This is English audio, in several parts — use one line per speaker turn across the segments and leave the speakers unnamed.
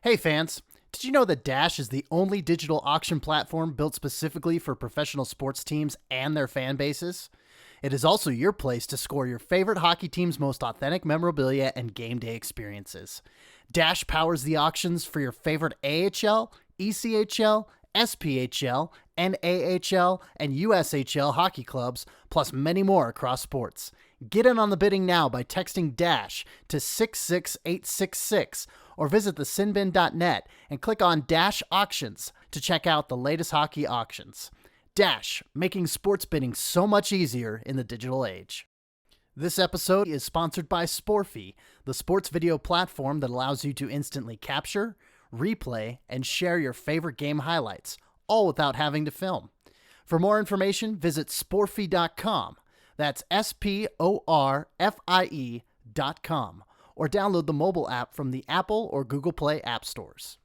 Hey fans, did you know that Dash is the only digital auction platform built specifically for professional sports teams and their fan bases? It is also your place to score your favorite hockey team's most authentic memorabilia and game day experiences. Dash powers the auctions for your favorite AHL, ECHL, SPHL, NAHL, and USHL hockey clubs, plus many more across sports. Get in on the bidding now by texting DASH to 66866 or visit thesinbin.net and click on Dash Auctions to check out the latest hockey auctions. Dash, making sports bidding so much easier in the digital age. This episode is sponsored by Sporfy, the sports video platform that allows you to instantly capture, replay, and share your favorite game highlights, all without having to film. For more information, visit sporfy.com. That's SPORFIE.com, or download the mobile app from the Apple or Google Play app stores.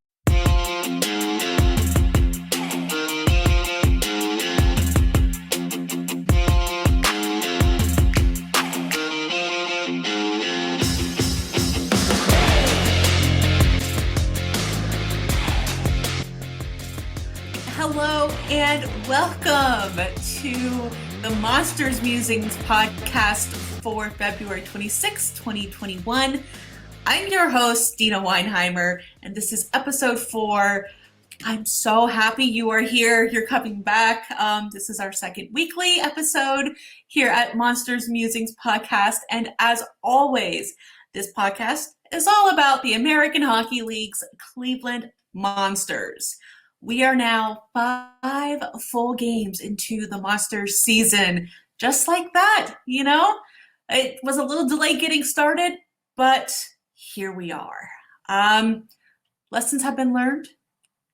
Hello and welcome to the Monsters Musings podcast for February 26, 2021. I'm your host, Deana Weinheimer, and this is episode 4. I'm so happy you are here. You're coming back. This is our second weekly episode here at Monsters Musings podcast. And as always, this podcast is all about the American Hockey League's Cleveland Monsters. We are now 5 full games into the Monsters season. Just like that, you know? It was a little delay getting started, but here we are. Lessons have been learned.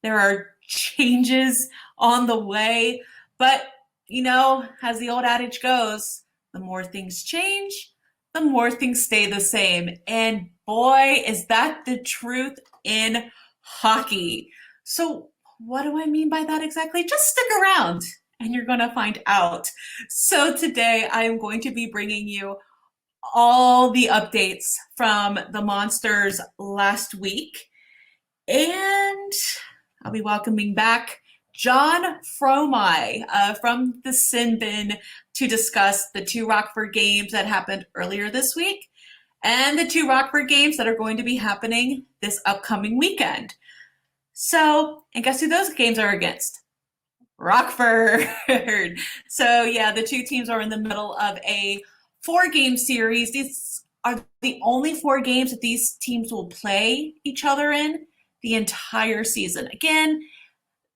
There are changes on the way, but, you know, as the old adage goes, the more things change, the more things stay the same. And boy, is that the truth in hockey. So what do I mean by that exactly? Just stick around and you're going to find out. So today I am going to be bringing you all the updates from the Monsters last week. And I'll be welcoming back Jon Fromi from the Sin Bin to discuss the 2 Rockford games that happened earlier this week and the 2 Rockford games that are going to be happening this upcoming weekend. So, and guess who those games are against? Rockford. So yeah, the 2 teams are in the middle of a 4-game series. These are the only 4 games that these teams will play each other in the entire season. Again,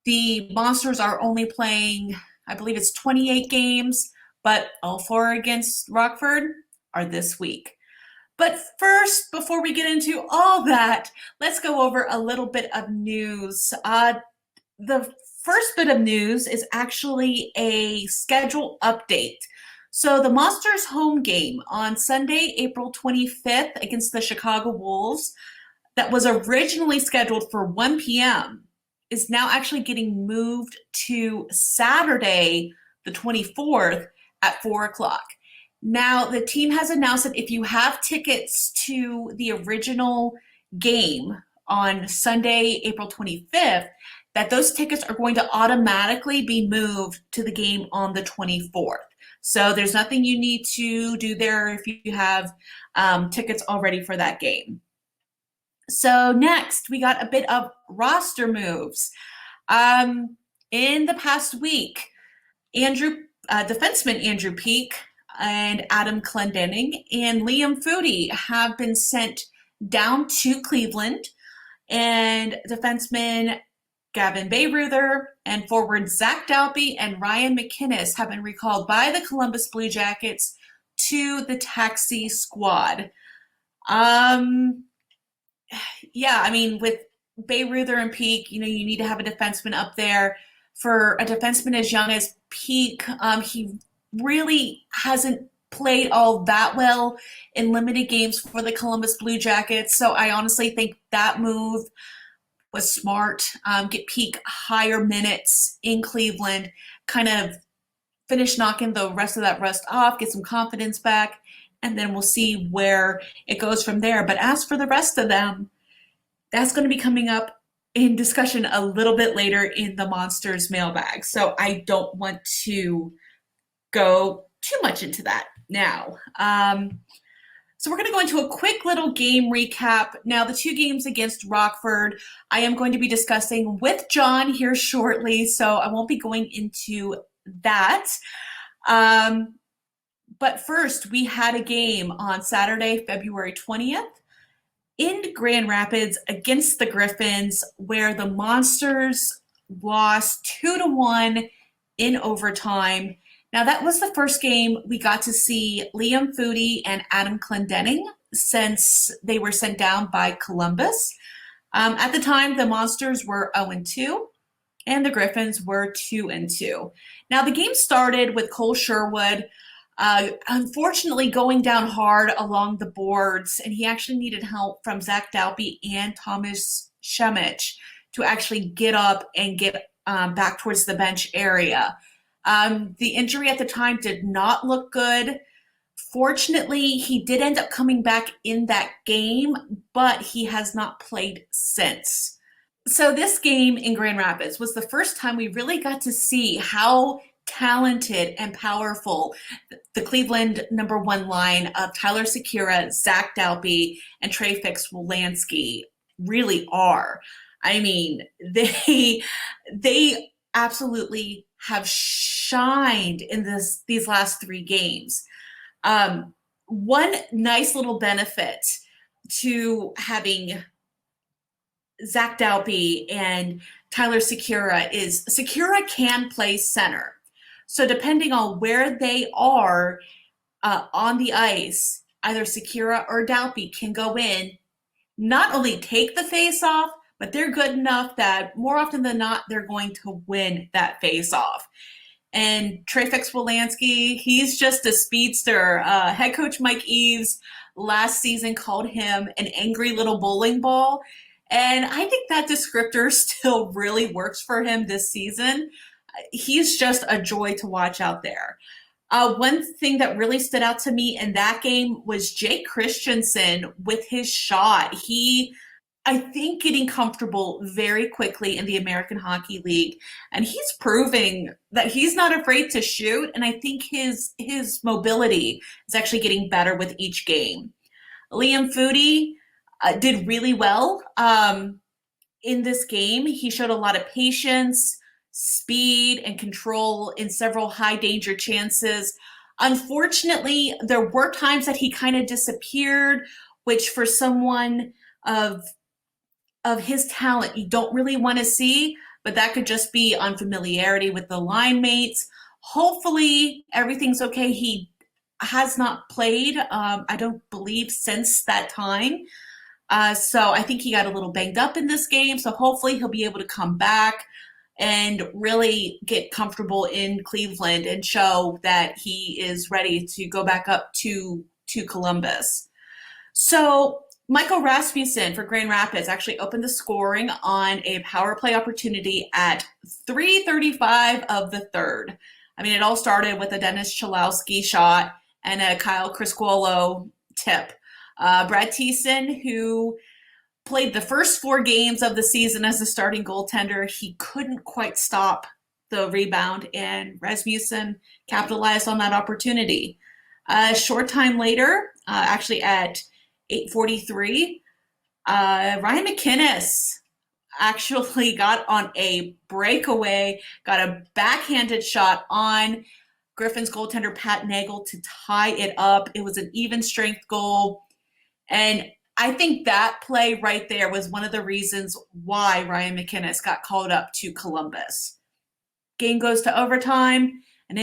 the Monsters are only playing, I believe it's 28 games, but all 4 against Rockford are this week. But first, before we get into all that, let's go over a little bit of news. The first bit of news is actually a schedule update. So the Monsters home game on Sunday, April 25th against the Chicago Wolves that was originally scheduled for 1 p.m. is now actually getting moved to Saturday, the 24th at 4 o'clock. Now, the team has announced that if you have tickets to the original game on Sunday, April 25th, that those tickets are going to automatically be moved to the game on the 24th. So there's nothing you need to do there if you have tickets already for that game. So next, we got a bit of roster moves. In the past week, defenseman Andrew Peeke and Adam Clendenning and Liam Foudy have been sent down to Cleveland, and defenseman Gavin Bayreuther and forward Zach Dalby and Ryan McInnes have been recalled by the Columbus Blue Jackets to the taxi squad. Yeah, I mean, with Bayreuther and Peeke, you know, you need to have a defenseman up there. For a defenseman as young as Peeke, he really hasn't played all that well in limited games for the Columbus Blue Jackets. So I honestly think that move was smart. Get Peeke higher minutes in Cleveland, kind of finish knocking the rest of that rust off, get some confidence back, and then we'll see where it goes from there. But as for the rest of them, That's going to be coming up in discussion a little bit later in the Monsters mailbag. So I don't want to go too much into that now. So we're going to go into a quick little game recap. Now, the two games against Rockford, I am going to be discussing with Jon here shortly, so I won't be going into that. But first, we had a game on Saturday, February 20th in Grand Rapids against the Griffins, where the Monsters lost 2-1 in overtime. Now, that was the first game we got to see Liam Foodie and Adam Clendenning since they were sent down by Columbus. At the time, the Monsters were 0-2, and the Griffins were 2-2. Now, the game started with Cole Sherwood unfortunately going down hard along the boards, and he actually needed help from Zach Dalby and Thomas Shemich to actually get up and get back towards the bench area. The injury at the time did not look good. Fortunately, he did end up coming back in that game, but he has not played since. So this game in Grand Rapids was the first time we really got to see how talented and powerful the Cleveland number one line of Tyler Secura, Zach Dalby, and Trey Fix-Wolanski really are. I mean, they absolutely have shined in these last three games. One nice little benefit to having Zach Dalby and Tyler Secura is Secura can play center. So depending on where they are on the ice, either Secura or Dalby can go in, not only take the face off, but they're good enough that more often than not, they're going to win that face off. And Trey Fix-Wolanski, he's just a speedster. Head coach Mike Eves last season called him an angry little bowling ball. And I think that descriptor still really works for him this season. He's just a joy to watch out there. One thing that really stood out to me in that game was Jake Christensen with his shot. I think, getting comfortable very quickly in the American Hockey League, and he's proving that he's not afraid to shoot, and I think his mobility is actually getting better with each game. Liam Foodie did really well in this game. He showed a lot of patience, speed, and control in several high-danger chances. Unfortunately, there were times that he kind of disappeared, which for someone of his talent you don't really want to see, but that could just be unfamiliarity with the line mates. Hopefully everything's okay. He has not played, I don't believe, since that time. So I think he got a little banged up in this game. So hopefully he'll be able to come back and really get comfortable in Cleveland and show that he is ready to go back up to Columbus. So Michael Rasmussen for Grand Rapids actually opened the scoring on a power play opportunity at 3:35 of the third. I mean, it all started with a Dennis Chalowski shot and a Kyle Criscuolo tip. Brad Thiessen, who played the first 4 games of the season as the starting goaltender, he couldn't quite stop the rebound, and Rasmussen capitalized on that opportunity. A short time later, actually at 8:43, Ryan McInnes actually got on a breakaway, got a backhanded shot on Griffins goaltender Pat Nagel to tie it up. It was an even strength goal. And I think that play right there was one of the reasons why Ryan McInnes got called up to Columbus. Game goes to overtime. And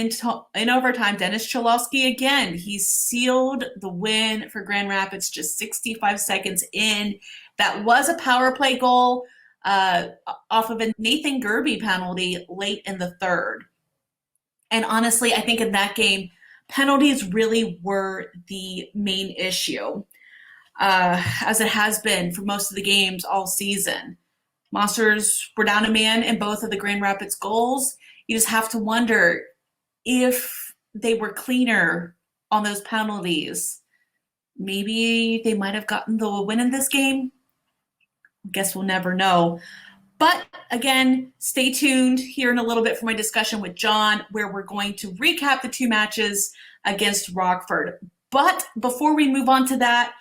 in overtime, Dennis Chalowski again, he sealed the win for Grand Rapids just 65 seconds in. That was a power play goal off of a Nathan Gerby penalty late in the third. And honestly, I think in that game, penalties really were the main issue, as it has been for most of the games all season. Monsters were down a man in both of the Grand Rapids goals. You just have to wonder if they were cleaner on those penalties, maybe they might have gotten the win in this game. Guess we'll never know. But again, stay tuned here in a little bit for my discussion with Jon, where we're going to recap the two matches against Rockford. But before we move on to that,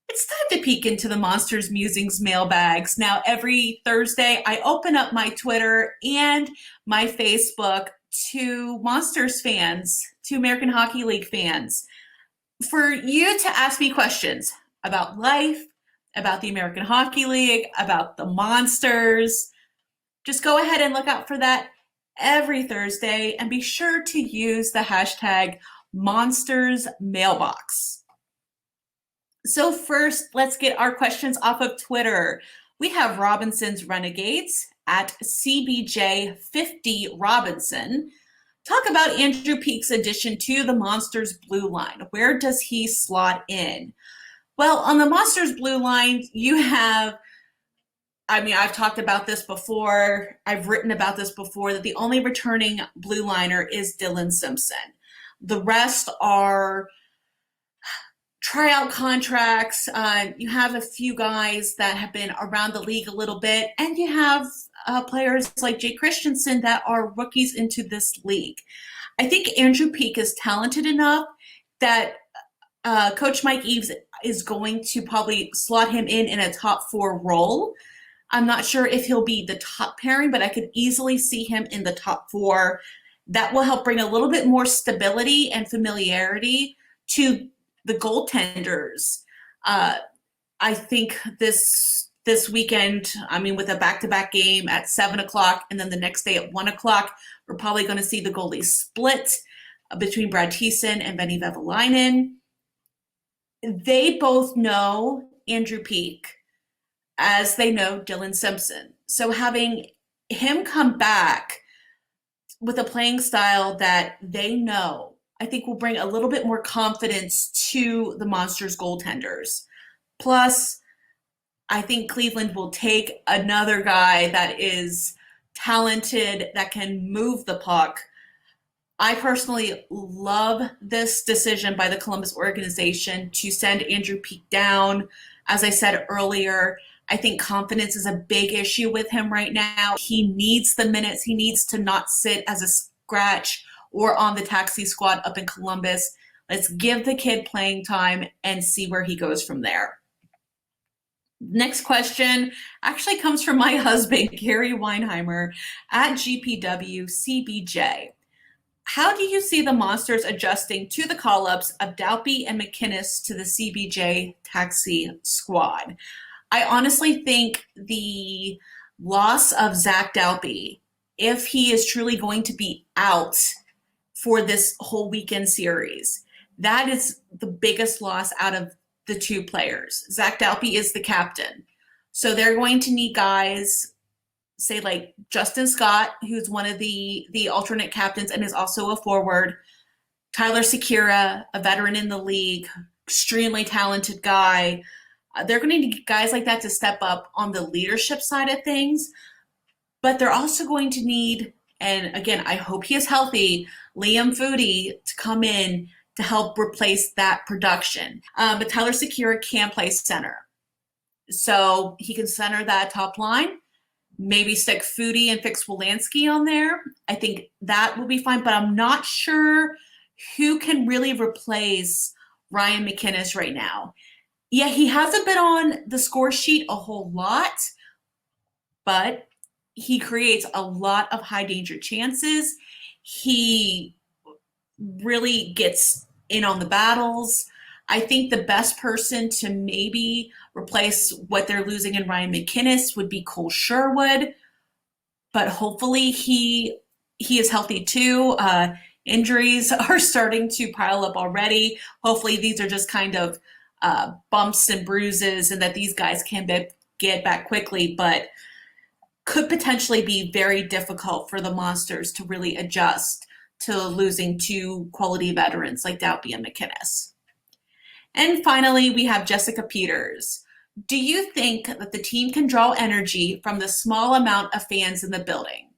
it's time to peek into the Monsters Musings mailbags. Now, every Thursday, I open up my Twitter and my Facebook to Monsters fans, to American Hockey League fans, for you to ask me questions about life, about the American Hockey League, about the Monsters. Just go ahead and look out for that every Thursday, and be sure to use the hashtag Monsters Mailbox. So first, let's get our questions off of Twitter. We have Robinson's Renegades at CBJ50Robinson. Talk about Andrew Peek's addition to the Monsters blue line. Where does he slot in? Well, on the Monsters blue line, you have, I've talked about this before. I've written about this before, that the only returning blue liner is Dylan Simpson. The rest are tryout contracts. You have a few guys that have been around the league a little bit, and you have players like Jay Christensen that are rookies into this league. I think Andrew Peek is talented enough that Coach Mike Eaves is going to probably slot him in a top four role. I'm not sure if he'll be the top pairing, but I could easily see him in the top four. That will help bring a little bit more stability and familiarity to the goaltenders. I think this weekend, with a back-to-back game at 7 o'clock and then the next day at 1 o'clock, we're probably going to see the goalies split between Brad Thiessen and Benny Vevalainen. They both know Andrew Peek as they know Dylan Simpson. So having him come back with a playing style that they know, I think will bring a little bit more confidence to the Monsters goaltenders. Plus, I think Cleveland will take another guy that is talented, that can move the puck. I personally love this decision by the Columbus organization to send Andrew Peek down. As I said earlier, I think confidence is a big issue with him right now. He needs the minutes. He needs to not sit as a scratch or on the taxi squad up in Columbus. Let's give the kid playing time and see where he goes from there. Next question actually comes from my husband, Gary Weinheimer, at GPWCBJ. How do you see the Monsters adjusting to the call-ups of Dalby and McInnes to the CBJ taxi squad? I honestly think the loss of Zach Dalby, if he is truly going to be out for this whole weekend series, that is the biggest loss out of the two players. Zach Dalby is the captain. So they're going to need guys, say like Justin Scott, who's one of the alternate captains and is also a forward. Tyler Sekera, a veteran in the league, extremely talented guy. They're going to need guys like that to step up on the leadership side of things. But they're also going to need, and again, I hope he is healthy, Liam Foodie to come in to help replace that production. But Tyler Sekera can play center. So he can center that top line. Maybe stick Foodie and fix Wolanski on there. I think that will be fine, but I'm not sure who can really replace Ryan McInnes right now. Yeah, he hasn't been on the score sheet a whole lot, but he creates a lot of high danger chances. He really gets in on the battles. I think the best person to maybe replace what they're losing in Ryan McInnes would be Cole Sherwood, but hopefully he is healthy too. Injuries are starting to pile up already. Hopefully these are just kind of bumps and bruises and that these guys can get back quickly, but could potentially be very difficult for the Monsters to really adjust to losing two quality veterans like Dalby and McInnes. And finally, we have Jessica Peters. Do you think that the team can draw energy from the small amount of fans in the building?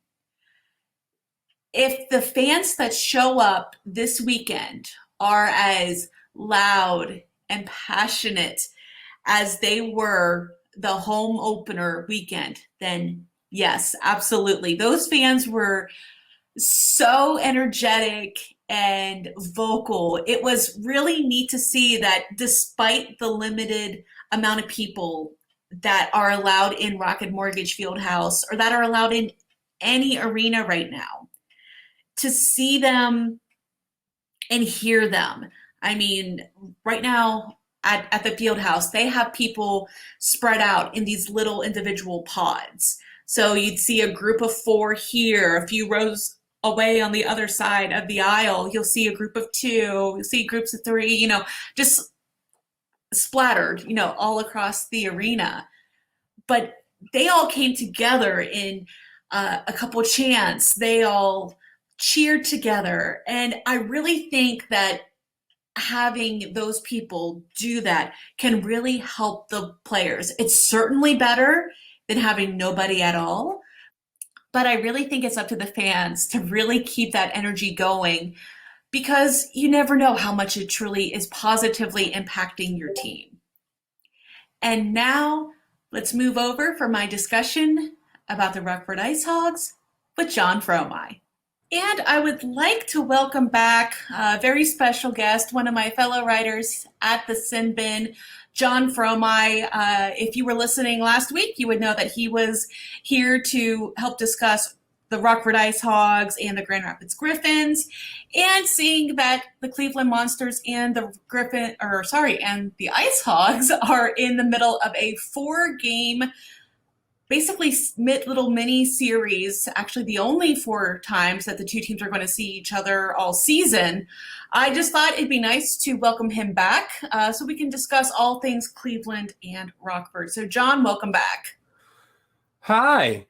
If the fans that show up this weekend are as loud and passionate as they were the home opener weekend, then yes, absolutely. Those fans were so energetic and vocal. It was really neat to see that despite the limited amount of people that are allowed in Rocket Mortgage Fieldhouse or that are allowed in any arena right now, to see them and hear them. I mean, right now at the field house, they have people spread out in these little individual pods. So you'd see a group of 4 here, a few rows away on the other side of the aisle. You'll see a group of 2, you'll see groups of 3, just splattered, all across the arena. But they all came together in a couple chants. They all cheered together. And I really think that having those people do that can really help the players. It's certainly better than having nobody at all, but I really think it's up to the fans to really keep that energy going, because you never know how much it truly is positively impacting your team. And now let's move over for my discussion about the Rockford IceHogs with Jon Fromi. And I would like to welcome back a very special guest, one of my fellow writers at the Sin Bin, Jon Fromi. If you were listening last week, you would know that he was here to help discuss the Rockford IceHogs and the Grand Rapids Griffins, and seeing that the Cleveland Monsters and the the IceHogs are in the middle of a 4-game basically little mini series, actually the only 4 times that the two teams are going to see each other all season. I just thought it'd be nice to welcome him back so we can discuss all things Cleveland and Rockford. So Jon, welcome back.
Hi.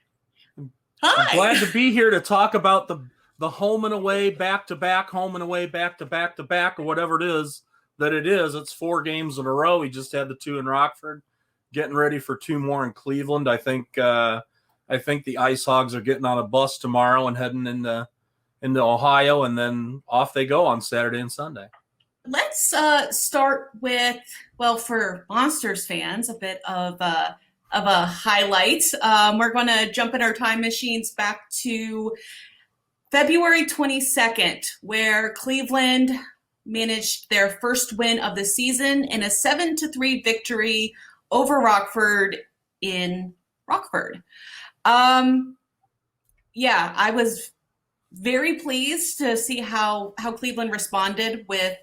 Hi.
I'm glad to be here to talk about the home and away, back-to-back, home and away, back-to-back-to-back, or whatever it is that it is. It's 4 games in a row. We just had the 2 in Rockford. Getting ready for 2 more in Cleveland. I think the IceHogs are getting on a bus tomorrow and heading into Ohio, and then off they go on Saturday and Sunday.
Let's start with, well, for Monsters fans, a bit of a highlight. We're going to jump in our time machines back to February 22nd, where Cleveland managed their first win of the season in a 7-3 victory over Rockford in Rockford. I was very pleased to see how Cleveland responded with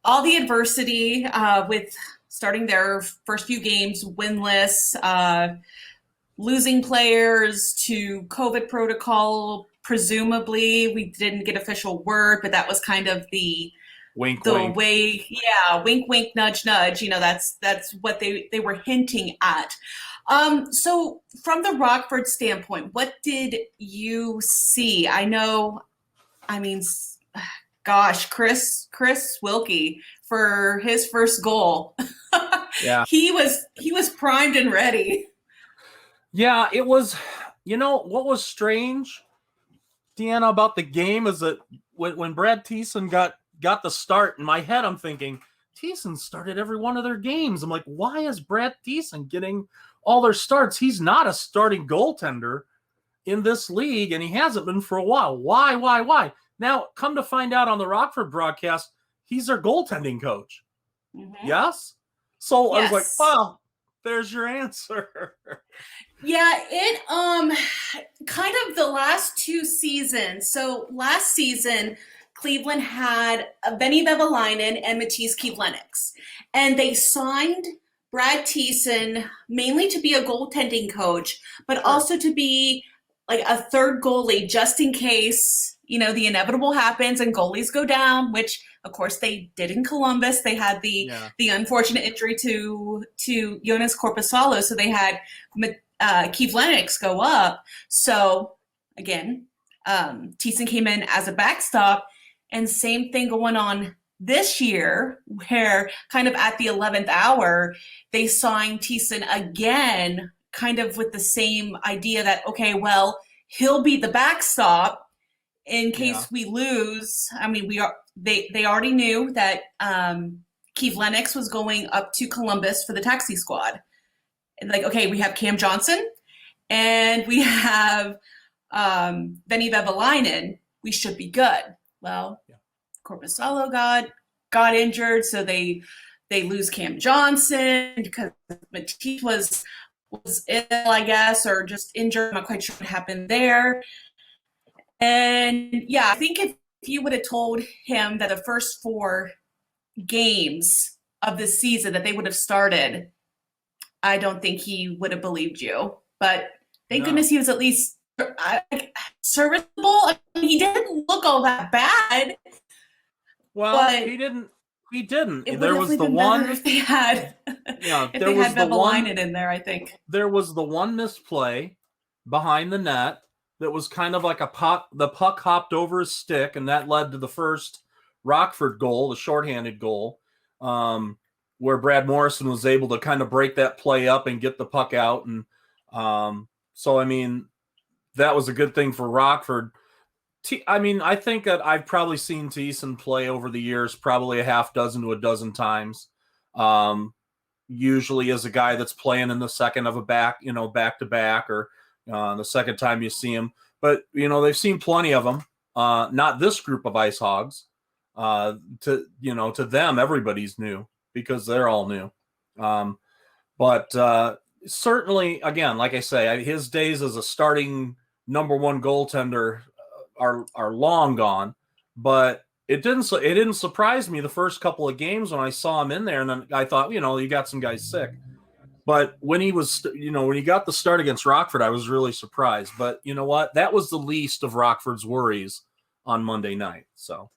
all the adversity, with starting their first few games winless, losing players to COVID protocol. Presumably, we didn't get official word, but that was kind of the
wink,
way, wink, wink, nudge, nudge. That's what they were hinting at. So from the Rockford standpoint, what did you see? Chris Wilkie for his first goal.
Yeah.
He was primed and ready.
Yeah, it was, what was strange, Deanna, about the game is that when Brad Thiessen got the start, in my head I'm thinking, Thiessen started every one of their games. I'm like, why is Brad Thiessen getting all their starts? He's not a starting goaltender in this league, and he hasn't been for a while. Why? Now, come to find out on the Rockford broadcast, he's their goaltending coach. Mm-hmm. Yes? So yes. I was like, well, there's your answer.
Yeah, it kind of the last 2 seasons. So last season, Cleveland had Benny Vevalainen and Matiss Kivlenieks, and they signed Brad Thiessen mainly to be a goaltending coach, but also to be like a third goalie just in case, the inevitable happens and goalies go down, which of course they did in Columbus. They had the unfortunate injury to Jonas Korpisalo, so they had Kivlenieks go up. So again, Thiessen came in as a backstop. And same thing going on this year, where kind of at the 11th hour, they signed Thiessen again, kind of with the same idea that, okay, well, he'll be the backstop in case we lose. I mean, they already knew that Kivlenieks was going up to Columbus for the taxi squad. like, okay, we have Cam Johnson and we have Benny Vevalainen. We should be good. Well, Korpisalo got injured, so they lose Cam Johnson because Matisse was ill, I guess, or just injured. I'm not quite sure what happened there. And yeah, I think if you would have told him that the first 4 games of the season that they would have started, I don't think he would have believed you. But thank goodness he was at least serviceable. I mean, he didn't look all that bad.
Well, he didn't. He didn't.
It
there was the one.
If they had,
yeah,
if there was the one in there, I think
there was the one misplay behind the net that was kind of like a puck. The puck hopped over his stick, and that led to the first Rockford goal, the shorthanded goal, where Brad Morrison was able to kind of break that play up and get the puck out. And so, I mean, that was a good thing for Rockford. I mean, I think that I've probably seen Thiessen play over the years, probably a half dozen to a dozen times. Usually as a guy that's playing in the second of a back to back, or the second time you see him. But, they've seen plenty of them. Not this group of IceHogs. To them, everybody's new because they're all new. But certainly, again, like I say, his days as a starting number 1 goaltender are long gone, but it didn't surprise me the first couple of games when I saw him in there, and then I thought, you got some guys sick. But when he was, when he got the start against Rockford, I was really surprised. But you know what? That was the least of Rockford's worries on Monday night. So,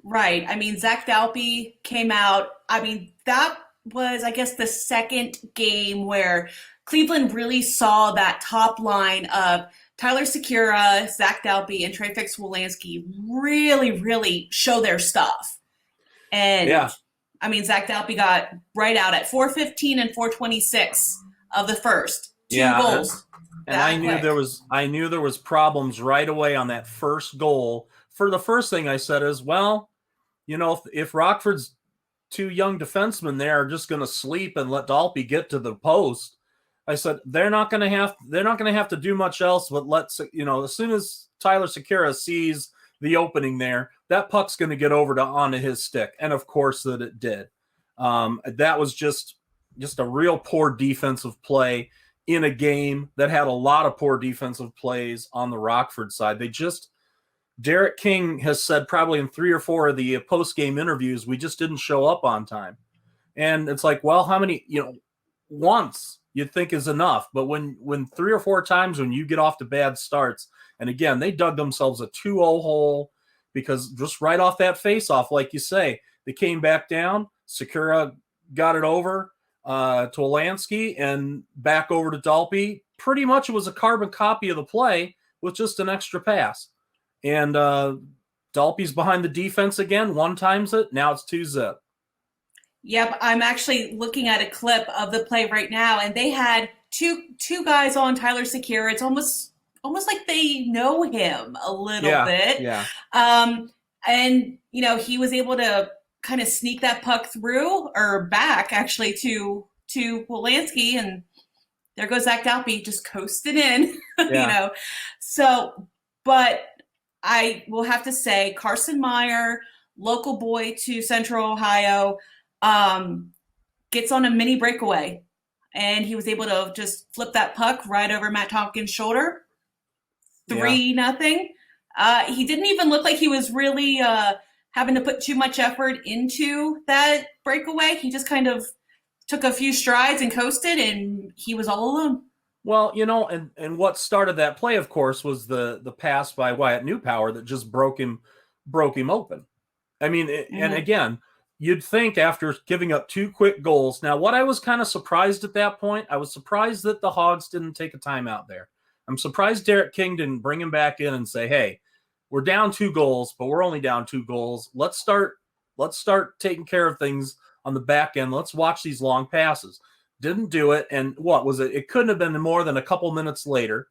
right. I mean, Zach Dalpe came out. I mean, that was, I guess, the second game where Cleveland really saw that top line of Tyler Sekura, Zach Dalpe, and Trey Fix-Wolanski really, really show their stuff. And
yeah.
I mean, Zach Dalpe got right out at 4:15 and 4:26 of the first 2 goals.
And I knew there was problems right away on that first goal. For the first thing I said is, well, if Rockford's 2 young defensemen there are just going to sleep and let Dalpe get to the post, I said they're not going to have to do much else. But as soon as Tyler Sekura sees the opening there, that puck's going to get over onto his stick, and of course that it did. That was just a real poor defensive play in a game that had a lot of poor defensive plays on the Rockford side. Derek King has said probably in 3 or 4 of the post-game interviews, we just didn't show up on time. And it's like, well, how many, once you'd think is enough. But when 3 or 4 times when you get off to bad starts, and again, they dug themselves a 2-0 hole because just right off that face-off, like you say, they came back down, Sekura got it over to Wolanski and back over to Dalpe. Pretty much it was a carbon copy of the play with just an extra pass. And Dalpe's behind the defense again, 1 times it, now it's 2-zip.
Yep, I'm actually looking at a clip of the play right now, and they had two guys on Tyler Sekura. It's almost like they know him a little bit.
Yeah.
And he was able to kind of sneak that puck through or back actually to Wolanski, and there goes Zach Dalpe just coasted in.
Yeah.
So, but I will have to say Carson Meyer, local boy to Central Ohio, gets on a mini breakaway, and he was able to just flip that puck right over Matt Tompkins' shoulder. 3-0. He didn't even look like he was really having to put too much effort into that breakaway. He just kind of took a few strides and coasted, and he was all alone.
Well, and what started that play, of course, was the pass by Wyatt Newpower that just broke him open. I mean, and again, you'd think after giving up 2 quick goals. Now, what I was kind of surprised at that point, I was surprised that the Hogs didn't take a timeout there. I'm surprised Derek King didn't bring him back in and say, hey, we're down 2 goals, but we're only down 2 goals. Let's start taking care of things on the back end. Let's watch these long passes. Didn't do it. And what was it? It couldn't have been more than a couple minutes later.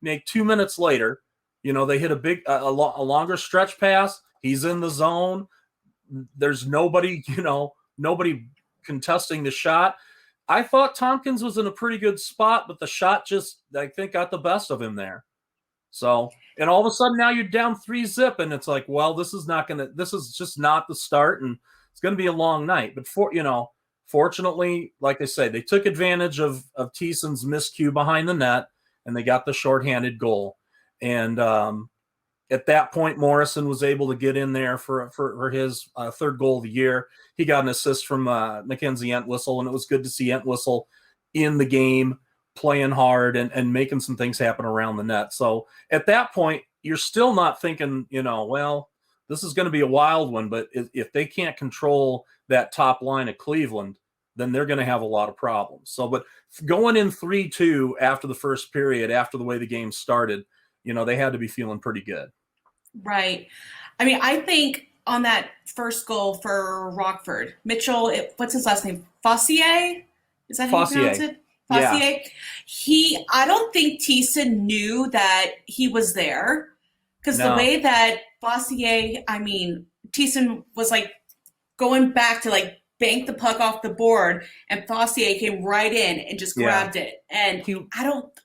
2 minutes later, they hit a longer stretch pass. He's in the zone. There's nobody, nobody contesting the shot. I thought Tompkins was in a pretty good spot, but the shot just, I think, got the best of him there. So, and all of a sudden now you're down 3-0, and it's like, well, this is just not the start, and it's going to be a long night. But fortunately, like I say, they took advantage of Thiessen's miscue behind the net, and they got the shorthanded goal. And at that point, Morrison was able to get in there for his third goal of the year. He got an assist from Mackenzie Entwistle, and it was good to see Entwistle in the game, playing hard and making some things happen around the net. So at that point, you're still not thinking, well, this is going to be a wild one, but if they can't control that top line of Cleveland, then they're going to have a lot of problems. So, but going in 3-2 after the first period, after the way the game started, they had to be feeling pretty good.
Right. I mean, I think on that first goal for Rockford, Mitchell, what's his last name? Fossier? Is that how you pronounce it? Fossier. Yeah. I don't think Thiessen knew that he was there, because the way that Fossier, Thiessen was like going back to like bank the puck off the board, and Fossier came right in and just grabbed it. And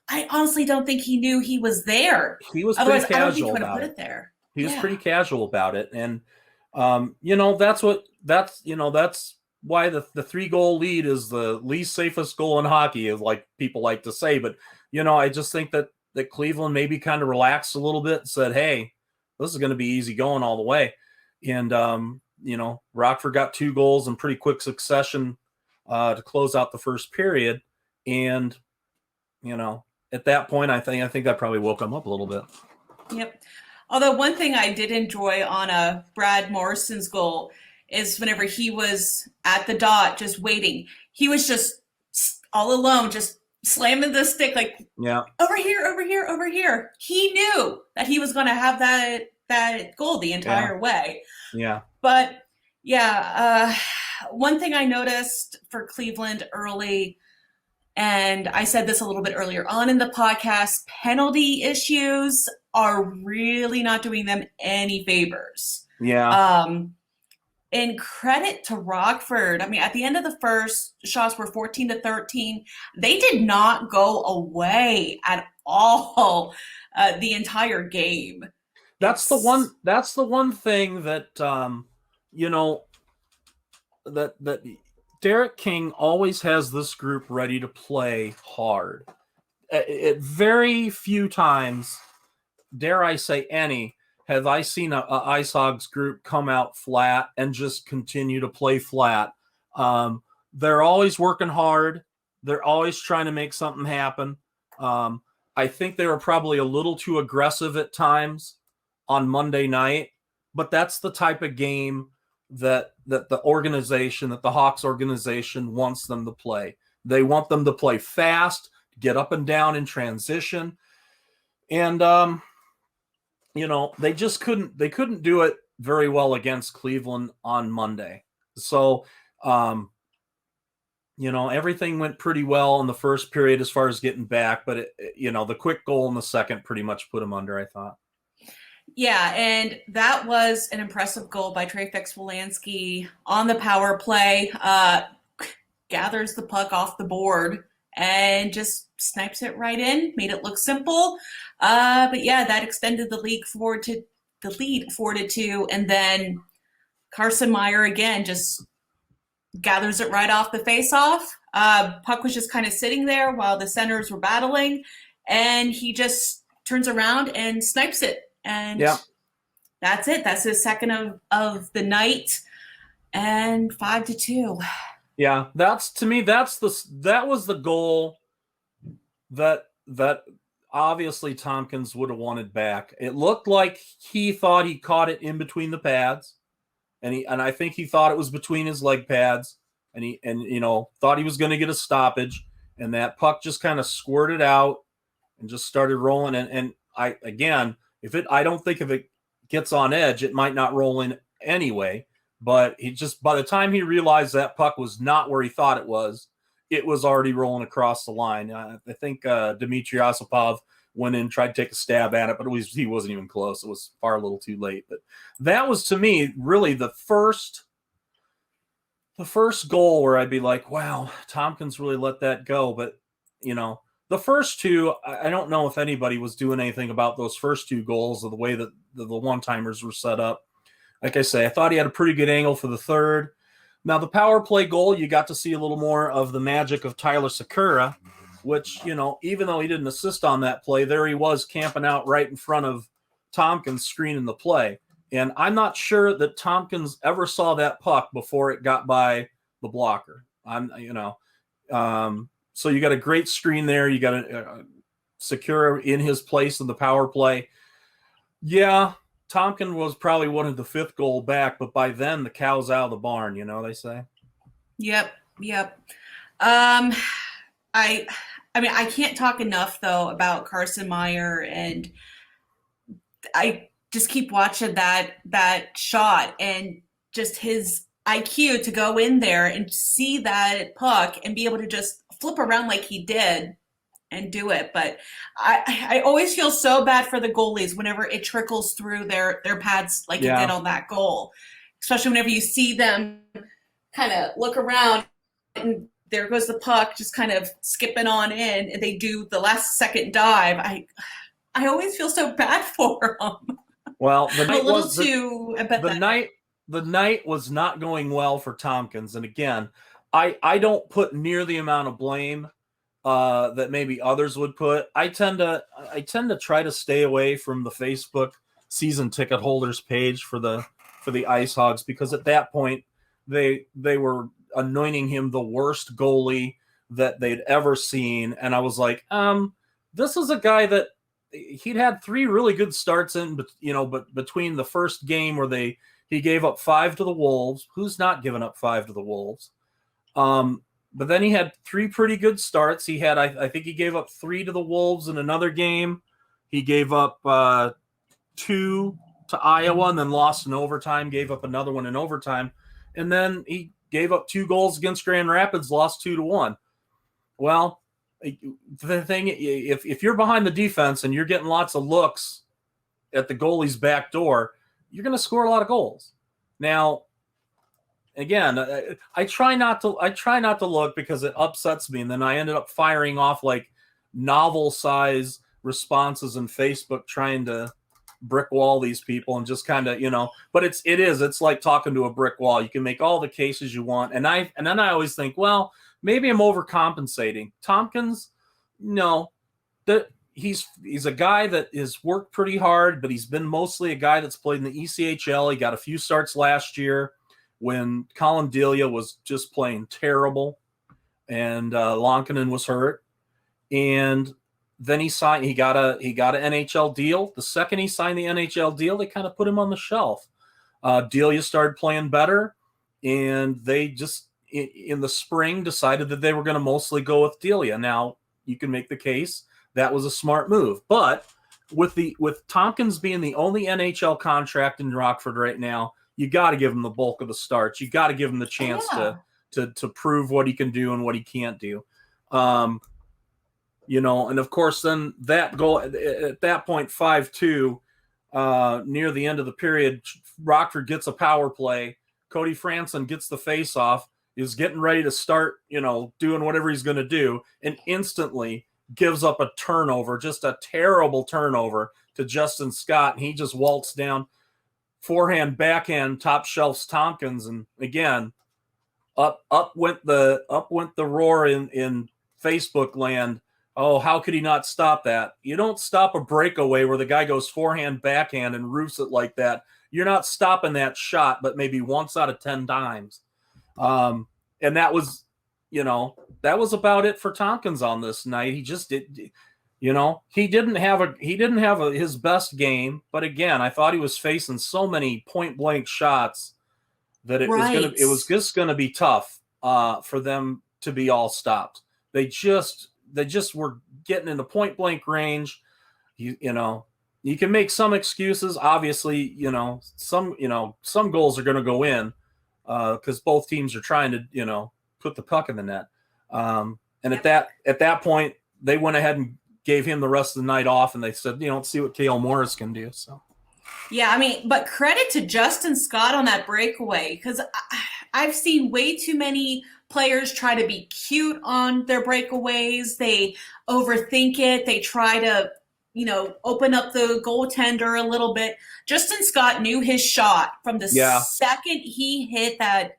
I honestly don't think he knew he was there.
He was
Otherwise,
pretty
I don't think he
casual
would have
about
put
it.
it there.
He was pretty casual about it. And, that's why the 3-goal lead is the least safest goal in hockey, is like people like to say. But, I just think that Cleveland maybe kind of relaxed a little bit and said, hey, this is going to be easy going all the way. And, Rockford got 2 goals in pretty quick succession to close out the first period. And, at that point, I think that probably woke them up a little bit.
Yep. Although one thing I did enjoy on Brad Morrison's goal is whenever he was at the dot just waiting, he was just all alone, just slamming the stick like, over here, over here, over here. He knew that he was going to have that goal the entire way.
Yeah.
But one thing I noticed for Cleveland early, and I said this a little bit earlier on in the podcast, penalty issues are really not doing them any favors.
Yeah.
In credit to Rockford, at the end of the first, shots were 14-13. They did not go away at all the entire game.
That's the one thing that that Derek King always has this group ready to play hard. At very few times, dare I say any, have I seen a IceHogs group come out flat and just continue to play flat. They're always working hard. They're always trying to make something happen. I think they were probably a little too aggressive at times on Monday night, but that's the type of game that the organization, that the Hawks organization wants them to play. They want them to play fast, get up and down in transition. And, they just couldn't do it very well against Cleveland on Monday. So, everything went pretty well in the first period as far as getting back, but the quick goal in the second pretty much put them under, I thought.
Yeah, and that was an impressive goal by Treyfix Wolanski on the power play. Gathers the puck off the board and just snipes it right in, made it look simple. But yeah, that extended the lead forward to 2, and then Carson Meyer again just gathers it right off the face-off. Puck was just kind of sitting there while the centers were battling, and he just turns around and snipes it. And that's it. That's his second of the night, and 5-2.
Yeah, that was the goal that obviously Tompkins would have wanted back. It looked like he thought he caught it in between the pads, and I think he thought it was between his leg pads, and he thought he was going to get a stoppage, and that puck just kind of squirted out and just started rolling. And I don't think if it gets on edge, it might not roll in anyway. But by the time he realized that puck was not where he thought it was already rolling across the line. I think Dmitry Osipov went in, tried to take a stab at it, but he wasn't even close. It was far a little too late. But that was, to me, really the first the first goal where I'd be like, wow, Tompkins really let that go. But, the first two, I don't know if anybody was doing anything about those first two goals or the way that the one-timers were set up. Like I say, I thought he had a pretty good angle for the third. Now, the power play goal, you got to see a little more of the magic of Tyler Sakura, which, even though he didn't assist on that play, there he was camping out right in front of Tompkins screening the play. And I'm not sure that Tompkins ever saw that puck before it got by the blocker. So you got a great screen there. You got a Sakura in his place in the power play. Yeah, Tompkins was probably one of the fifth goal back, but by then the cow's out of the barn, they say.
Yep. I can't talk enough though about Carson Meyer, and I just keep watching that shot and just his IQ to go in there and see that puck and be able to just flip around like he did and do it. But I always feel so bad for the goalies whenever it trickles through their pads like it did on that goal, especially whenever you see them kind of look around and there goes the puck just kind of skipping on in, and they do the last second dive. I always feel so bad for them.
Well, the night was not going well for Tompkins, and again, I don't put near the amount of blame that maybe others would put. I tend to try to stay away from the Facebook season ticket holders page for the IceHogs, because at that point they were anointing him the worst goalie that they'd ever seen, and I was like, this is a guy that he'd had three really good starts in, but between the first game where he gave up 5 to the Wolves, who's not given up 5 to the Wolves? But then he had 3 pretty good starts. He had, I think he gave up 3 to the Wolves in another game. He gave up 2 to Iowa and then lost in overtime, gave up another one in overtime. And then he gave up 2 goals against Grand Rapids, lost 2-1. Well, the thing, if you're behind the defense and you're getting lots of looks at the goalie's back door, you're going to score a lot of goals. Now, again, I try not to look because it upsets me, and then I ended up firing off like novel size responses in Facebook trying to brick wall these people and just kind of, but it's like talking to a brick wall. You can make all the cases you want, and then I always think, well, maybe I'm overcompensating. Tompkins, no, that he's a guy that has worked pretty hard, but he's been mostly a guy that's played in the ECHL. He got a few starts last year when Colin Delia was just playing terrible, and Lankinen was hurt, and then he got an NHL deal. The second he signed the NHL deal, they kind of put him on the shelf. Delia started playing better, and they just in the spring decided that they were going to mostly go with Delia. Now you can make the case that was a smart move, but with Tompkins being the only NHL contract in Rockford right now, you got to give him the bulk of the starts. You got to give him the chance to prove what he can do and what he can't do. And of course, then that goal at that point, 5-2, near the end of the period, Rockford gets a power play. Cody Franson gets the face off, is getting ready to start, doing whatever he's going to do, and instantly gives up a turnover, just a terrible turnover to Justin Scott. And he just waltzed down, forehand, backhand, top shelves Tompkins. And again, up went the roar in Facebook land. Oh, how could he not stop that? You don't stop a breakaway where the guy goes forehand, backhand, and roofs it like that. You're not stopping that shot, but maybe once out of 10 times. And that was, that was about it for Tompkins on this night. He just did, he didn't have his best game. But again, I thought he was facing so many point blank shots that it was just going to be tough for them to be all stopped. They just were getting into point blank range. You can make some excuses. Obviously, some goals are going to go in because both teams are trying to, put the puck in the net. And at that point, they went ahead and gave him the rest of the night off, and they said, see what Cale Morris can do. So,
Yeah, I mean, but credit to Justin Scott on that breakaway, because I've seen way too many players try to be cute on their breakaways. They overthink it. They try to, open up the goaltender a little bit. Justin Scott knew his shot from the
Yeah.
second he hit that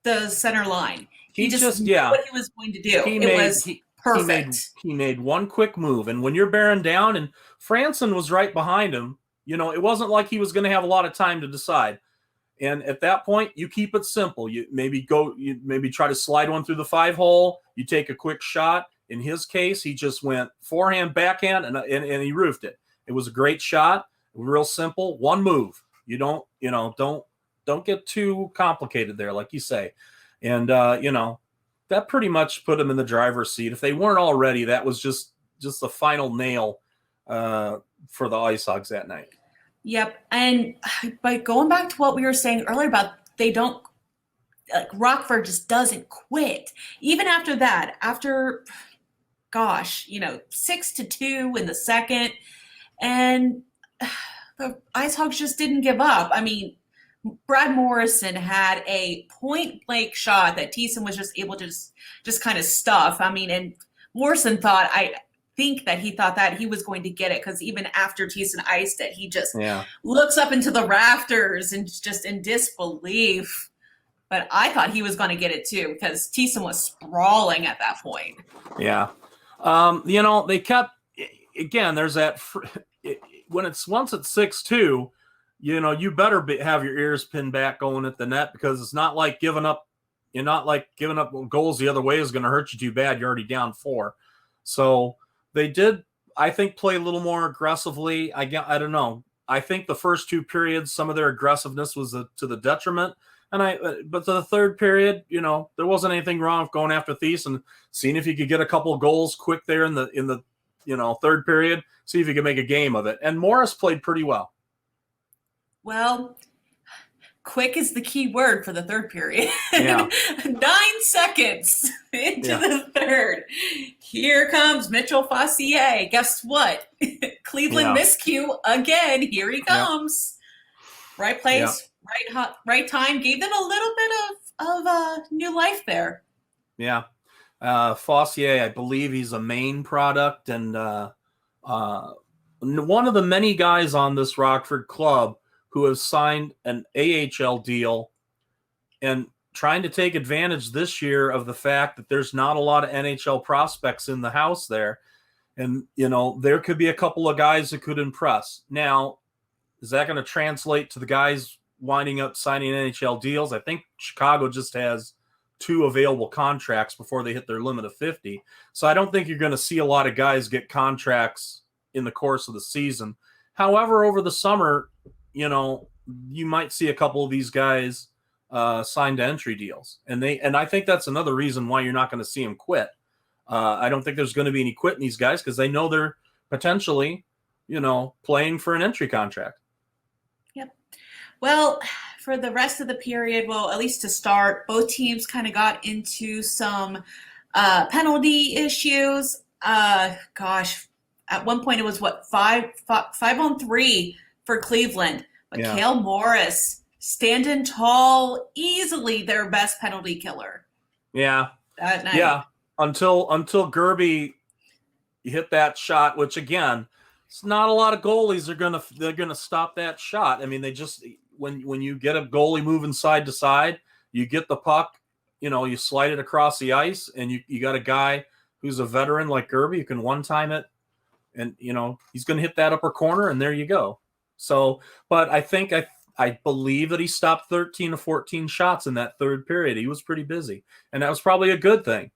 the center line. He just knew what he was going to do. It was perfect.
He made one quick move, and when you're bearing down, and Franson was right behind him, it wasn't like he was going to have a lot of time to decide. And at that point, you keep it simple. You maybe try to slide one through the 5-hole. You take a quick shot. In his case, he just went forehand, backhand, and he roofed it. It was a great shot, real simple, one move. You don't get too complicated there, like you say. And that pretty much put him in the driver's seat. If they weren't already, that was just the final nail for the IceHogs that night.
Yep. And by going back to what we were saying earlier about Rockford just doesn't quit. Even after that, 6-2 in the second, and the IceHogs just didn't give up. I mean, Brad Morrison had a point-blank shot that Thiessen was just able to just kind of stuff. I mean, and Morrison thought that he was going to get it, because even after Thiessen iced it, he just looks up into the rafters and just in disbelief. But I thought he was going to get it too, because Thiessen was sprawling at that point.
Yeah. They kept, again, there's that, once it's 6-2, you better have your ears pinned back going at the net, because it's not like giving up. You're not like giving up goals the other way is going to hurt you too bad. You're already down 4. So they did, I think, play a little more aggressively. I don't know. I think the first 2 periods, some of their aggressiveness was to the detriment. But the third period, there wasn't anything wrong with going after Thiessen, seeing if you could get a couple of goals quick there in the third period, see if you could make a game of it. And Morris played pretty well.
Well, quick is the key word for the third period.
Yeah.
9 seconds into the third. Here comes Mitchell Fossier. Guess what? Cleveland miscue again. Here he comes. Right place, right time. Gave them a little bit of new life there. Yeah.
Fossier, I believe he's a Maine product, and one of the many guys on this Rockford club who have signed an AHL deal and trying to take advantage this year of the fact that there's not a lot of NHL prospects in the house there. And, there could be a couple of guys that could impress. Now, is that going to translate to the guys winding up signing NHL deals? I think Chicago just has 2 available contracts before they hit their limit of 50. So I don't think you're going to see a lot of guys get contracts in the course of the season. However, over the summer, you might see a couple of these guys signed to entry deals. And I think that's another reason why you're not going to see them quit. I don't think there's going to be any quitting these guys, because they know they're potentially, playing for an entry contract.
Yep. Well, for the rest of the period, at least to start, both teams kind of got into some penalty issues. At one point it was 5-on-3 for Cleveland, but Cale Morris standing tall, easily their best penalty killer.
Yeah.
That night.
Yeah. Until Gerby hit that shot, which again, it's not a lot of goalies they're gonna stop that shot. I mean, they just when you get a goalie moving side to side, you get the puck, you slide it across the ice, and you got a guy who's a veteran like Gerby who can one-time it, and he's gonna hit that upper corner, and there you go. So, but I believe that he stopped 13 to 14 shots in that third period. He was pretty busy, and that was probably a good thing.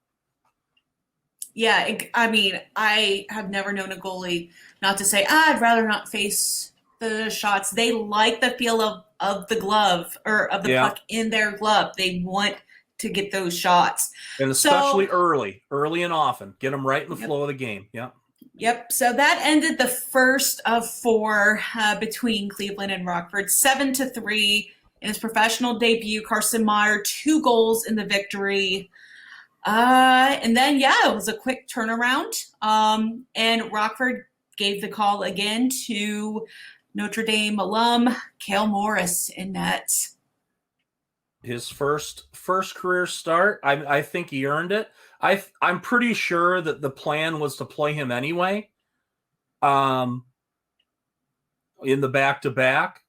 Yeah, I mean, I have never known a goalie not to say, I'd rather not face the shots. They like the feel of the glove, or of the puck in their glove. They want to get those shots.
And especially early and often. Get them right in the flow of the game. Yeah.
Yep. So that ended the first of 4 between Cleveland and Rockford. 7-3 in his professional debut. Carson Meyer, 2 goals in the victory. And then, it was a quick turnaround. And Rockford gave the call again to Notre Dame alum Cale Morris in net.
His first career start. I think he earned it. I'm pretty sure that the plan was to play him anyway, in the back-to-back,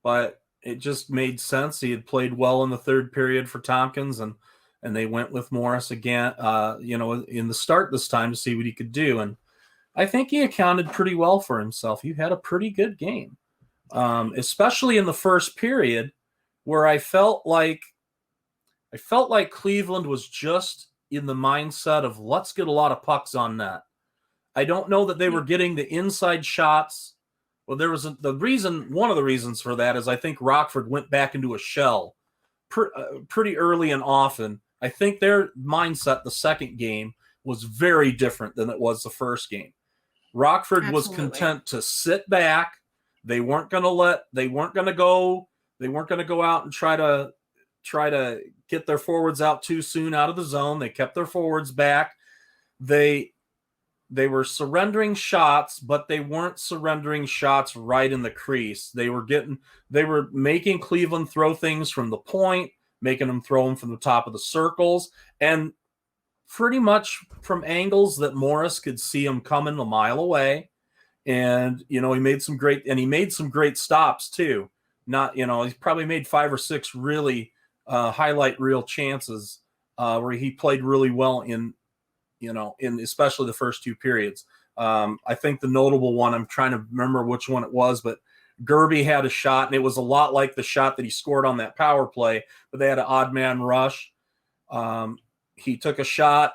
but it just made sense. He had played well in the third period for Tompkins, and they went with Morris again, in the start this time to see what he could do. And I think he accounted pretty well for himself. He had a pretty good game, especially in the first period, where I felt like Cleveland was just in the mindset of let's get a lot of pucks on net. I don't know that they were getting the inside shots. Well, there was one of the reasons for that is I think Rockford went back into a shell pretty early and often. I think their mindset the second game was very different than it was the first game. Rockford was content to sit back. They weren't going to go out and try to get their forwards out too soon out of the zone. They kept their forwards back. They were surrendering shots, but they weren't surrendering shots right in the crease. They were making Cleveland throw things from the point, making them throw them from the top of the circles, and pretty much from angles that Morris could see him coming a mile away. And, he made some great stops too. He's probably made 5 or 6 really highlight reel chances where he played really well in especially the first 2 periods. I think the notable one, I'm trying to remember which one it was, but Gerby had a shot, and it was a lot like the shot that he scored on that power play, but they had an odd man rush. He took a shot,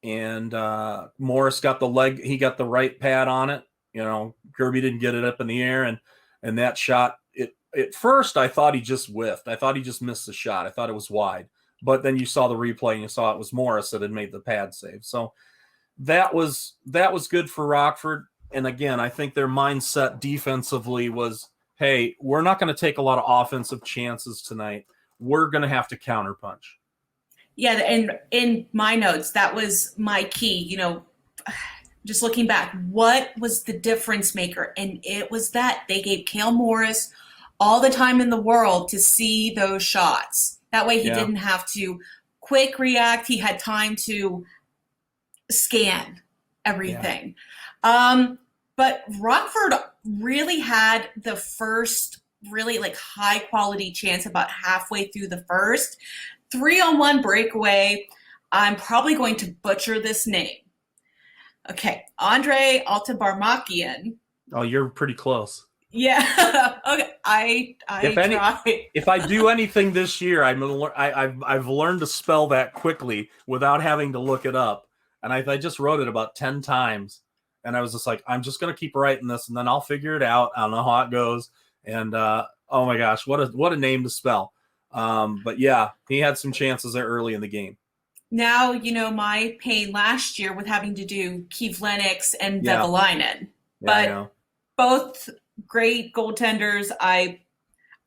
and Morris got he got the right pad on it. Gerby didn't get it up in the air, and that shot, at first I thought he just whiffed. I thought he just missed the shot. I thought it was wide. But then you saw the replay and you saw it was Morris that had made the pad save. So that was good for Rockford. And again, I think their mindset defensively was, hey, we're not going to take a lot of offensive chances tonight. We're going to have to counterpunch.
Yeah, and in my notes, that was my key. Just looking back, what was the difference maker? And it was that they gave Cale Morris all the time in the world to see those shots. That way he didn't have to quick react. He had time to scan everything. Yeah. But Rockford really had the first really high quality chance about halfway through the first. 3-on-1 breakaway. I'm probably going to butcher this name. Okay, Andre Altabarmakian.
Oh, you're pretty close.
Yeah. Okay. I try.
If I do anything this year, I've learned to spell that quickly without having to look it up, and I just wrote it about 10 times, and I was just like, I'm just gonna keep writing this, and then I'll figure it out. I don't know how it goes, and oh my gosh, what a name to spell. But yeah, he had some chances there early in the game.
Now my pain last year with having to do Keith Lennox and Vevalainen, but both great goaltenders. I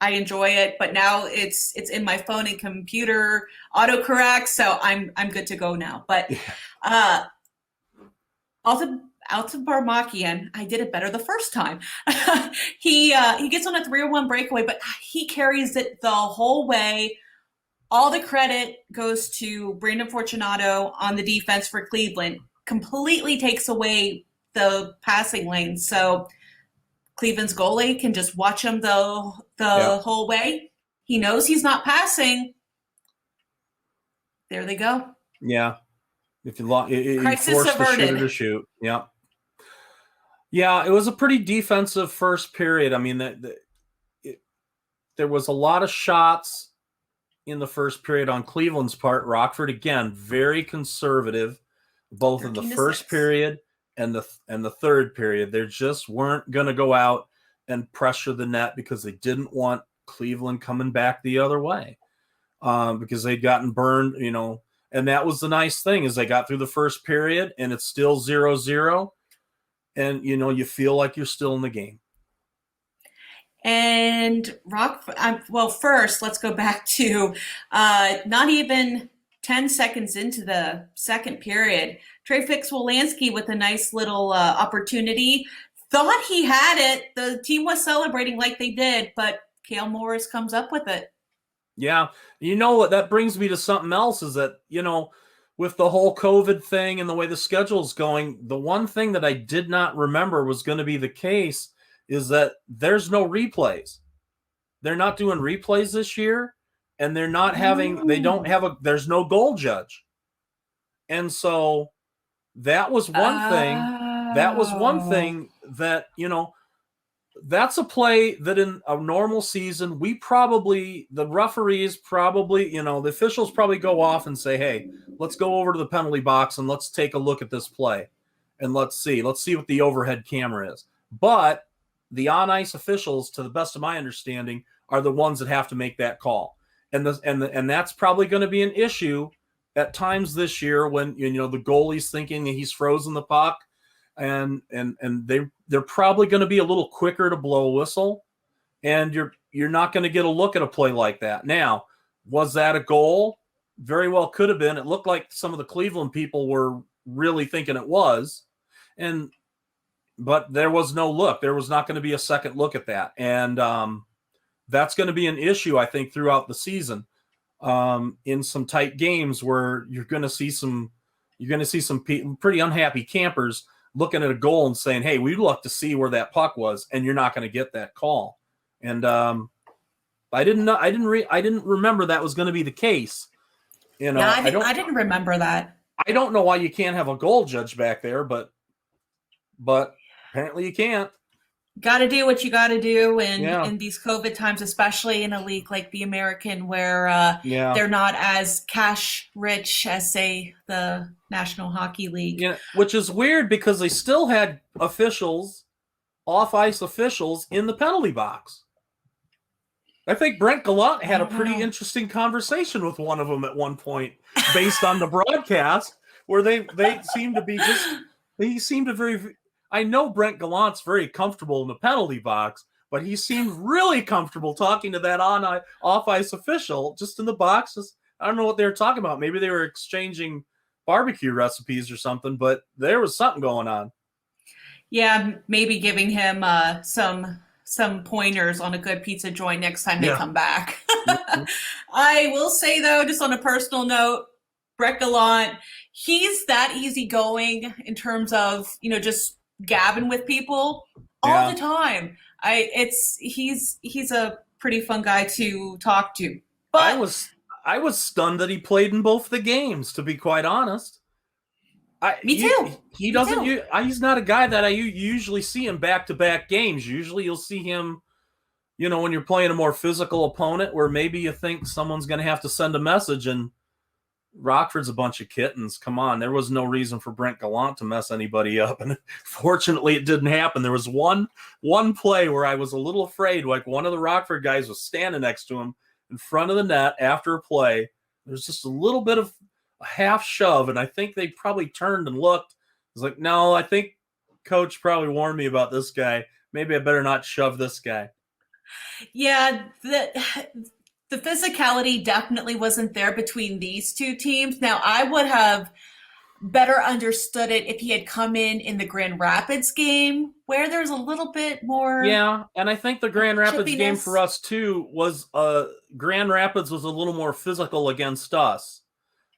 enjoy it, but now it's in my phone and computer autocorrect, so I'm good to go now. But Altabarmakian, I did it better the first time. He gets on a 3-on-1 breakaway, but he carries it the whole way. All the credit goes to Brandon Fortunato on the defense for Cleveland. Completely takes away the passing lane, so Cleveland's goalie can just watch him the whole way. He knows he's not passing. There they go.
Yeah. If you force the shooter to shoot. Yeah. Yeah, it was a pretty defensive first period. I mean, there was a lot of shots in the first period on Cleveland's part. Rockford, again, very conservative, both in the first period and the third period. They just weren't going to go out and pressure the net because they didn't want Cleveland coming back the other way, because they'd gotten burned, and that was the nice thing is they got through the first period and it's still 0-0, and you feel like you're still in the game.
And first let's go back to not even 10 seconds into the second period, Trey Fix-Wolanski with a nice little opportunity. Thought he had it. The team was celebrating like they did, but Cale Morris comes up with it.
Yeah. You know what? That brings me to something else is that, with the whole COVID thing and the way the schedule's going, the one thing that I did not remember was going to be the case is that there's no replays. They're not doing replays this year, and they're not having, there's no goal judge. And so that was one thing. That was one thing that, that's a play that in a normal season, the referees probably, the officials probably go off and say, hey, let's go over to the penalty box and let's take a look at this play. And let's see what the overhead camera is. But the on-ice officials, to the best of my understanding, are the ones that have to make that call. And that's probably going to be an issue at times this year when, the goalie's thinking that he's frozen the puck. And they're probably going to be a little quicker to blow a whistle, and you're not going to get a look at a play like that. Now, was that a goal? Very well could have been. It looked like some of the Cleveland people were really thinking it was, but there was no look. There was not going to be a second look at that, and that's going to be an issue, I think, throughout the season in some tight games where you're going to see some pretty unhappy campers looking at a goal and saying, hey, we'd love to see where that puck was, and you're not going to get that call. And I didn't remember that was going to be the case.
I didn't remember that.
I don't know why you can't have a goal judge back there, but apparently you can't.
Got to do what you got to do in these COVID times, especially in a league like the American where they're not as cash rich as, say, the National Hockey League.
Yeah, which is weird because they still had off-ice officials in the penalty box. I think Brent Gallant had a pretty interesting conversation with one of them at one point based on the broadcast where they seemed to be I know Brent Gallant's very comfortable in the penalty box, but he seemed really comfortable talking to that off-ice official just in the boxes. I don't know what they were talking about. Maybe they were exchanging barbecue recipes or something, but there was something going on.
Yeah, maybe giving him some pointers on a good pizza joint next time they come back. I will say, though, just on a personal note, Brett Gallant, he's that easygoing in terms of, just gabbing with people all the time. He's a pretty fun guy to talk to. But
I was stunned that he played in both the games, to be quite honest.
Me too.
He's not a guy that I usually see in back-to-back games. Usually you'll see him, when you're playing a more physical opponent where maybe you think someone's going to have to send a message, and Rockford's a bunch of kittens. Come on. There was no reason for Brent Gallant to mess anybody up. And fortunately it didn't happen. There was one play where I was a little afraid, like one of the Rockford guys was standing next to him in front of the net after a play. There's just a little bit of a half shove, and I think they probably turned and looked. I was like, no, I think coach probably warned me about this guy. Maybe I better not shove this guy.
Yeah, the physicality definitely wasn't there between these two teams. Now, I would have better understood it if he had come in the Grand Rapids game where there's a little bit more.
Yeah, and I think the Grand Rapids game for us too was Grand Rapids was a little more physical against us.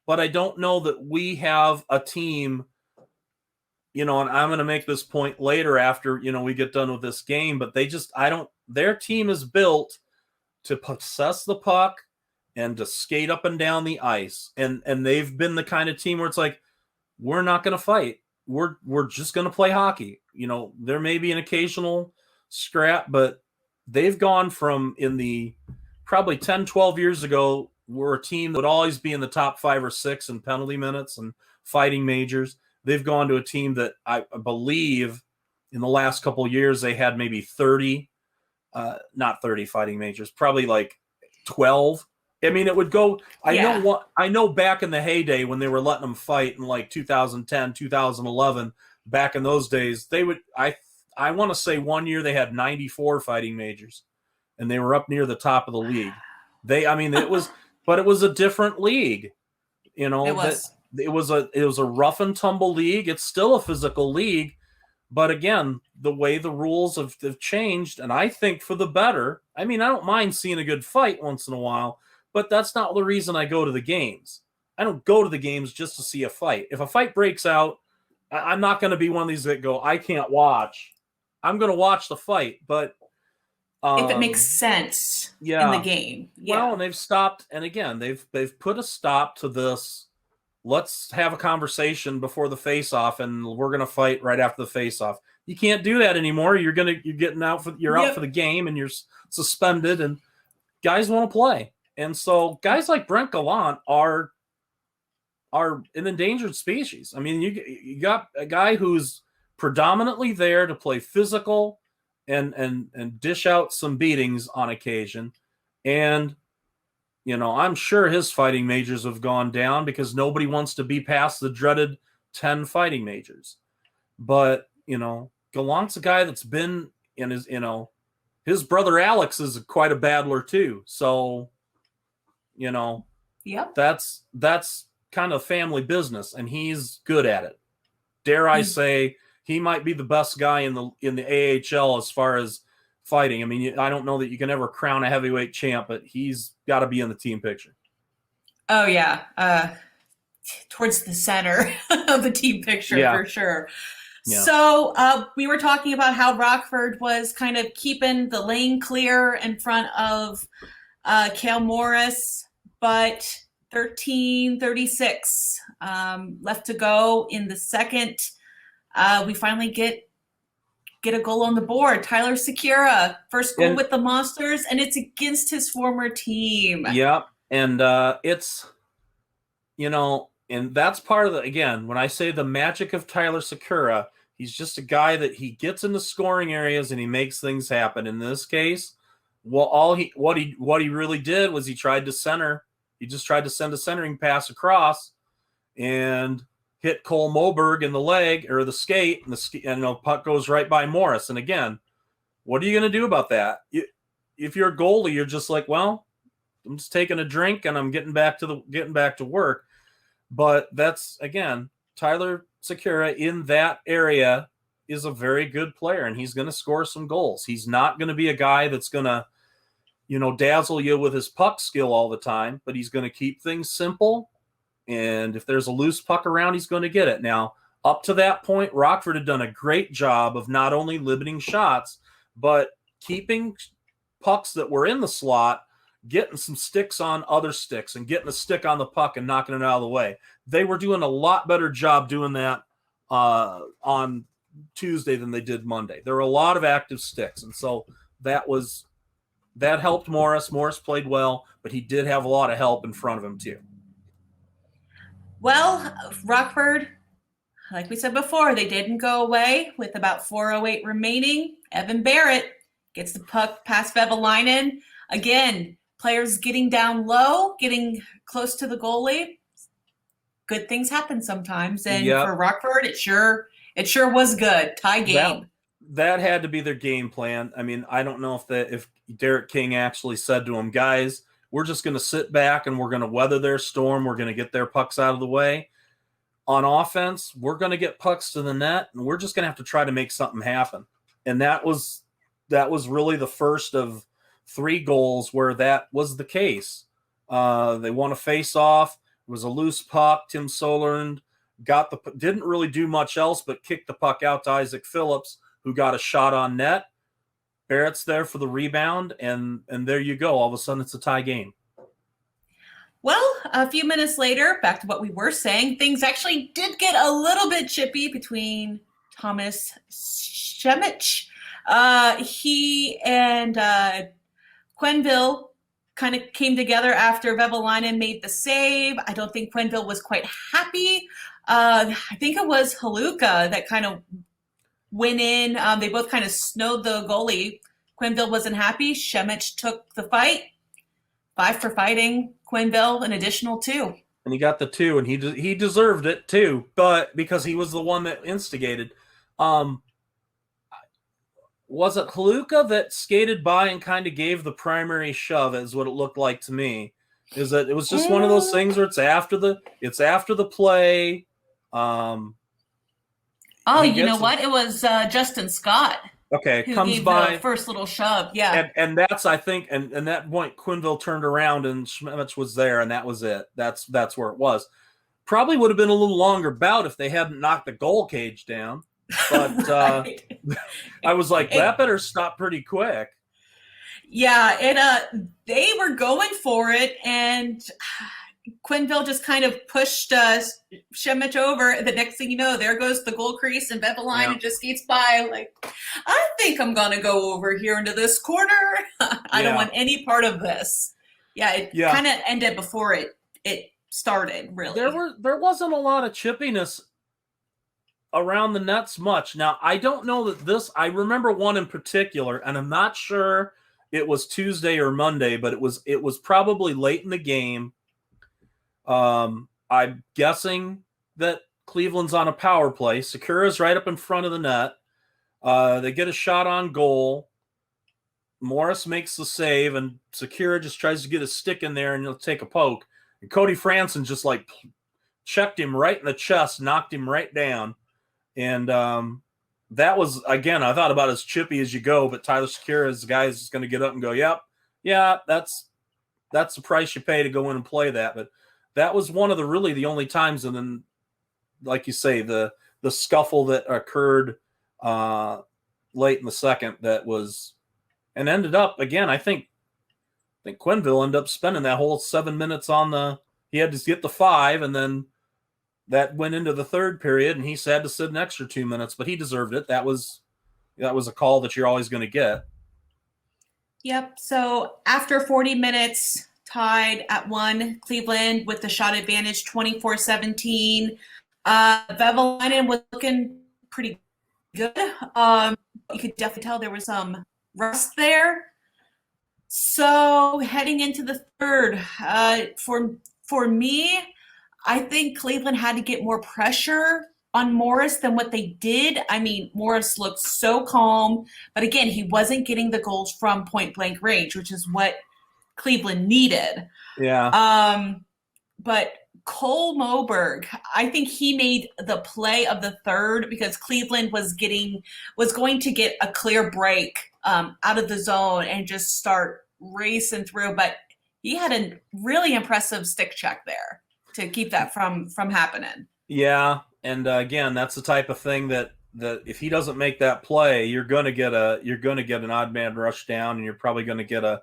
But I don't know that we have a team, and I'm going to make this point later after, we get done with this game, but their team is built to possess the puck and to skate up and down the ice. And they've been the kind of team where it's like, we're not going to fight. We're just going to play hockey. There may be an occasional scrap, but they've gone from in the probably 10, 12 years ago, we're a team that would always be in the top 5 or 6 in penalty minutes and fighting majors. They've gone to a team that I believe in the last couple of years, they had maybe 30, not 30 fighting majors, probably like 12. I mean, it would go, I know back in the heyday when they were letting them fight in like 2010, 2011, back in those days, they would, I want to say one year they had 94 fighting majors and they were up near the top of the league. It was a different league. You know,
It was.
it was a rough and tumble league. It's still a physical league, but again, the way the rules have changed, and I think for the better. I mean, I don't mind seeing a good fight once in a while, but that's not the reason I go to the games. I don't go to the games just to see a fight. If a fight breaks out, I'm not going to be one of these that go, I can't watch. I'm going to watch the fight, but
if it makes sense in the game. Yeah.
Well, and they've stopped, and again, they've put a stop to this. Let's have a conversation before the face-off, and we're going to fight right after the face-off. You can't do that anymore. You're getting out for out for the game, and you're suspended, and guys want to play. And so guys like Brent Gallant are an endangered species. I mean, you got a guy who's predominantly there to play physical and dish out some beatings on occasion. And, you know, I'm sure his fighting majors have gone down because nobody wants to be past the dreaded 10 fighting majors. But, you know, Gallant's a guy that's been in his, you know, his brother Alex is quite a battler too. So, you know, that's kind of family business, and he's good at it. Dare I say, he might be the best guy in the AHL as far as fighting. I mean, I don't know that you can ever crown a heavyweight champ, but he's got to be in the team picture.
Oh yeah, towards the center of the team picture for sure. Yeah. So we were talking about how Rockford was kind of keeping the lane clear in front of Cale Morris, but 13:36 left to go in the second. We finally get a goal on the board. Tyler Secura, first goal with the Monsters, and it's against his former team.
Yep, and it's, you know, and that's part of the, again, when I say the magic of Tyler Secura, he's just a guy that he gets in the scoring areas and he makes things happen. In this case, well, what he really did was he tried to center. He just tried to send a centering pass across and hit Cole Moberg in the leg or the skate, and the puck goes right by Morris. And again, what are you going to do about that? If you're a goalie, you're just like, well, I'm just taking a drink and I'm getting back to work. But that's, again, Tyler Secura in that area is a very good player, and he's going to score some goals. He's not going to be a guy that's going to, you know, dazzle you with his puck skill all the time, but he's going to keep things simple. And if there's a loose puck around, he's going to get it. Now, up to that point, Rockford had done a great job of not only limiting shots, but keeping pucks that were in the slot, getting some sticks on other sticks and getting a stick on the puck and knocking it out of the way. They were doing a lot better job doing that on Tuesday than they did Monday. There were a lot of active sticks. And so that helped Morris. Morris played well, but he did have a lot of help in front of him too.
Well, Rockford, like we said before, they didn't go away with about 4:08 remaining. Evan Barrett gets the puck past Vevalainen. Again, players getting down low, getting close to the goalie. Good things happen sometimes. And for Rockford, it sure was good. Tie game.
That had to be their game plan. I mean, I don't know if Derek King actually said to them, guys, we're just going to sit back and we're going to weather their storm. We're going to get their pucks out of the way. On offense, we're going to get pucks to the net, and we're just going to have to try to make something happen. And that was really the first of 3 goals where that was the case. They won a face-off. It was a loose puck. Tim Solernd didn't really do much else but kick the puck out to Isaac Phillips, who got a shot on net. Barrett's there for the rebound, and there you go. All of a sudden, it's a tie game.
Well, a few minutes later, back to what we were saying, things actually did get a little bit chippy between Thomas Šemić. He and Quenneville kind of came together after Vevalainen made the save. I don't think Quenneville was quite happy. I think it was Haluka that kind of went in. They both kind of snowed the goalie. Quenneville wasn't happy. Šemić took the fight. 5 for fighting. Quenneville an additional 2.
And he got the 2, and he deserved it too, but because he was the one that instigated. Was it Haluka that skated by and kind of gave the primary shove, is what it looked like to me? Is that it was just one of those things where it's after the play.
You know what? It was Justin Scott.
Okay,
who
comes
gave
by
the first little shove. Yeah,
and that's I think and that point Quenneville turned around and Schmevich was there and that was it. That's where it was. Probably would have been a little longer bout if they hadn't knocked the goal cage down. But right. I was like, that better stop pretty quick.
Yeah, they were going for it, and Quenneville just kind of pushed Schmevich over. The next thing you know, there goes the goal crease, and Vevalainen just skates by like, I think I'm going to go over here into this corner. I don't want any part of this. Yeah, it kind of ended before it started, really.
There wasn't a lot of chippiness around the nets much. Now, I don't know that I remember one in particular, and I'm not sure it was Tuesday or Monday, but it was probably late in the game. I'm guessing that Cleveland's on a power play. Sakura's right up in front of the net. They get a shot on goal. Morris makes the save, and Sakura just tries to get a stick in there, and he'll take a poke. And Cody Franson just like checked him right in the chest, knocked him right down. And that was, again, I thought about as chippy as you go, but Tyler Sakura is the guy who's going to get up and go, yeah, that's the price you pay to go in and play that. But that was one of the only times, and then, like you say, the scuffle that occurred late in the second that was, and ended up, again, I think Quenneville ended up spending that whole 7 minutes he had to get the 5, and then that went into the third period, and he had to sit an extra 2 minutes, but he deserved it. That was a call that you're always going to get.
Yep. So after 40 minutes, tied at 1, Cleveland with the shot advantage, 24-17. Vevalainen was looking pretty good. You could definitely tell there was some rust there. So heading into the third, for me, I think Cleveland had to get more pressure on Morris than what they did. I mean, Morris looked so calm, but again, he wasn't getting the goals from point blank range, which is what Cleveland needed.
Yeah.
But Cole Moberg, I think he made the play of the third because Cleveland was going to get a clear break out of the zone and just start racing through. But he had a really impressive stick check there to keep that from happening.
Yeah, and again, that's the type of thing that if he doesn't make that play, you're going to get an odd man rush down, and you're probably going to get a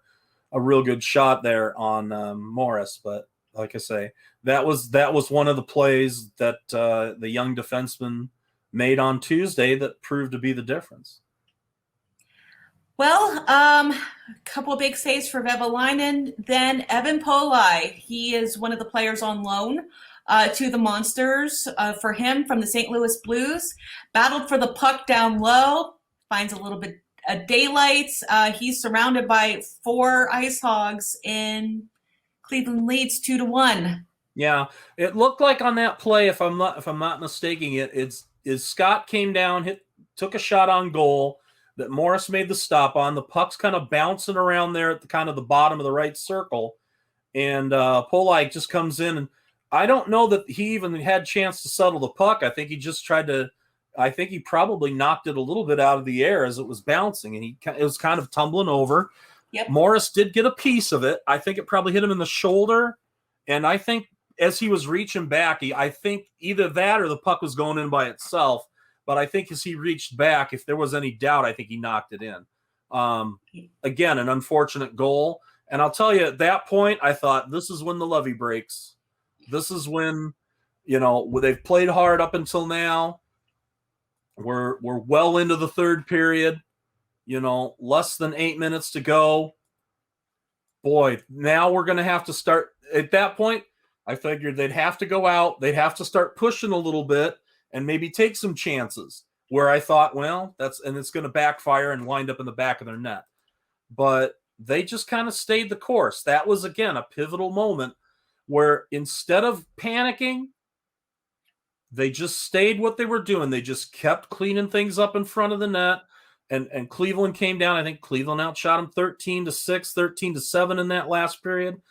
real good shot there on Morris. But like I say, that was one of the plays that the young defenseman made on Tuesday that proved to be the difference.
Well, a couple of big saves for Vevalainen. Then Evan Polai, he is one of the players on loan to the Monsters. For him, from the St. Louis Blues, battled for the puck down low, finds a little bit of daylight. He's surrounded by 4 IceHogs, and Cleveland leads 2-1.
Yeah, it looked like on that play, if I'm not mistaking it, is Scott came down, took a shot on goal that Morris made the stop on. The puck's kind of bouncing around there at the bottom of the right circle. And Polak just comes in, and I don't know that he even had a chance to settle the puck. I think he just I think he probably knocked it a little bit out of the air as it was bouncing, and it was kind of tumbling over.
Yep.
Morris did get a piece of it. I think it probably hit him in the shoulder. And I think as he was reaching back, I think either that or the puck was going in by itself. But I think as he reached back, if there was any doubt, I think he knocked it in. Again, an unfortunate goal. And I'll tell you, at that point, I thought, this is when the levee breaks. This is when, they've played hard up until now. We're well into the third period. Less than 8 minutes to go. Boy, now we're going to have to start. At that point, I figured they'd have to go out. They'd have to start pushing a little bit and maybe take some chances, where I thought, well, it's going to backfire and wind up in the back of their net. But they just kind of stayed the course. That was, again, a pivotal moment where instead of panicking, they just stayed what they were doing. They just kept cleaning things up in front of the net. And Cleveland came down. I think Cleveland outshot them 13-6, 13-7 in that last period.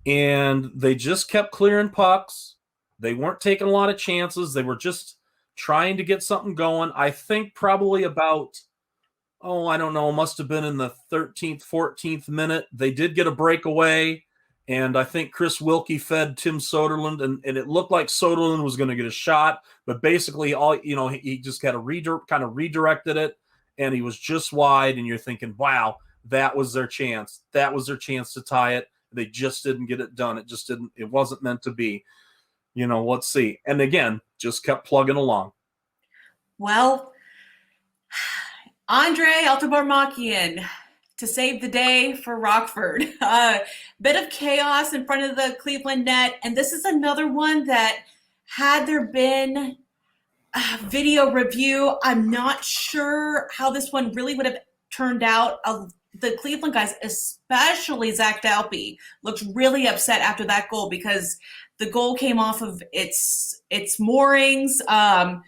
and they just kept clearing pucks. They weren't taking a lot of chances. They were just trying to get something going. I think probably about, I don't know, must have been in the 13th, 14th minute. They did get a breakaway, and I think Chris Wilkie fed Tim Soderlund, and it looked like Soderlund was going to get a shot, but basically he just kind of redirected it, and he was just wide, and you're thinking, wow, that was their chance. That was their chance to tie it. They just didn't get it done. It wasn't meant to be. Let's see. And again, just kept plugging along.
Well, Andre Altabarmakian to save the day for Rockford. Bit of chaos in front of the Cleveland net. And this is another one that, had there been a video review, I'm not sure how this one really would have turned out. The Cleveland guys, especially Zach Dalpe, looked really upset after that goal because the goal came off of its moorings. I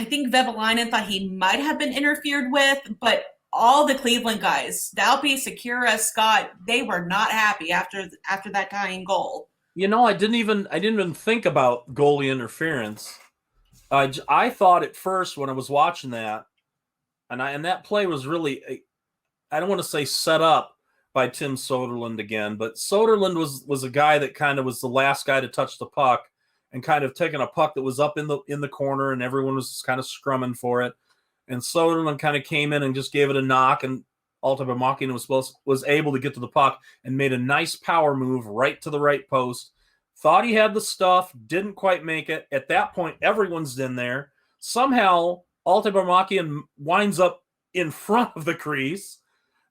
think Vevalainen thought he might have been interfered with, but all the Cleveland guys, Dalpe, Sekura, Scott, they were not happy after that tying goal.
I didn't even think about goalie interference. I thought at first when I was watching that, and that play was really, I don't want to say set up by Tim Soderlund again, but Soderlund was a guy that kind of was the last guy to touch the puck and kind of taking a puck that was up in the corner, and everyone was kind of scrumming for it. And Soderlund kind of came in and just gave it a knock, and Altabarmakian was able to get to the puck and made a nice power move right to the right post. Thought he had the stuff, didn't quite make it. At that point, everyone's in there. Somehow, Altabarmakian winds up in front of the crease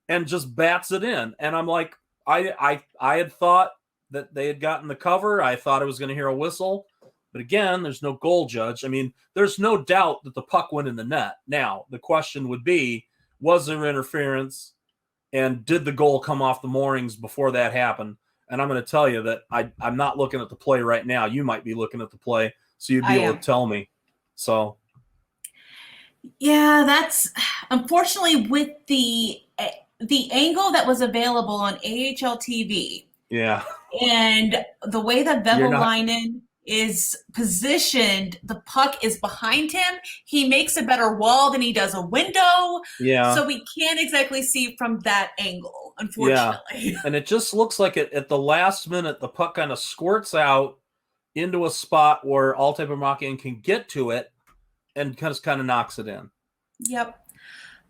and just bats it in. And I'm like, I had thought that they had gotten the cover. I thought I was going to hear a whistle. But again, there's no goal judge. I mean, there's no doubt that the puck went in the net. Now, the question would be, was there interference? And did the goal come off the moorings before that happened? And I'm going to tell you that I'm not looking at the play right now. You might be looking at the play, so you'd be able to tell me. So,
yeah, that's unfortunately with the angle that was available on AHL TV.
Yeah.
And the way that Vevalainen is positioned, the puck is behind him. He makes a better wall than he does a window.
Yeah.
So we can't exactly see from that angle, unfortunately.
Yeah. And it just looks like at the last minute, the puck kind of squirts out into a spot where Altabarmakian can get to it and kind of knocks it in.
Yep.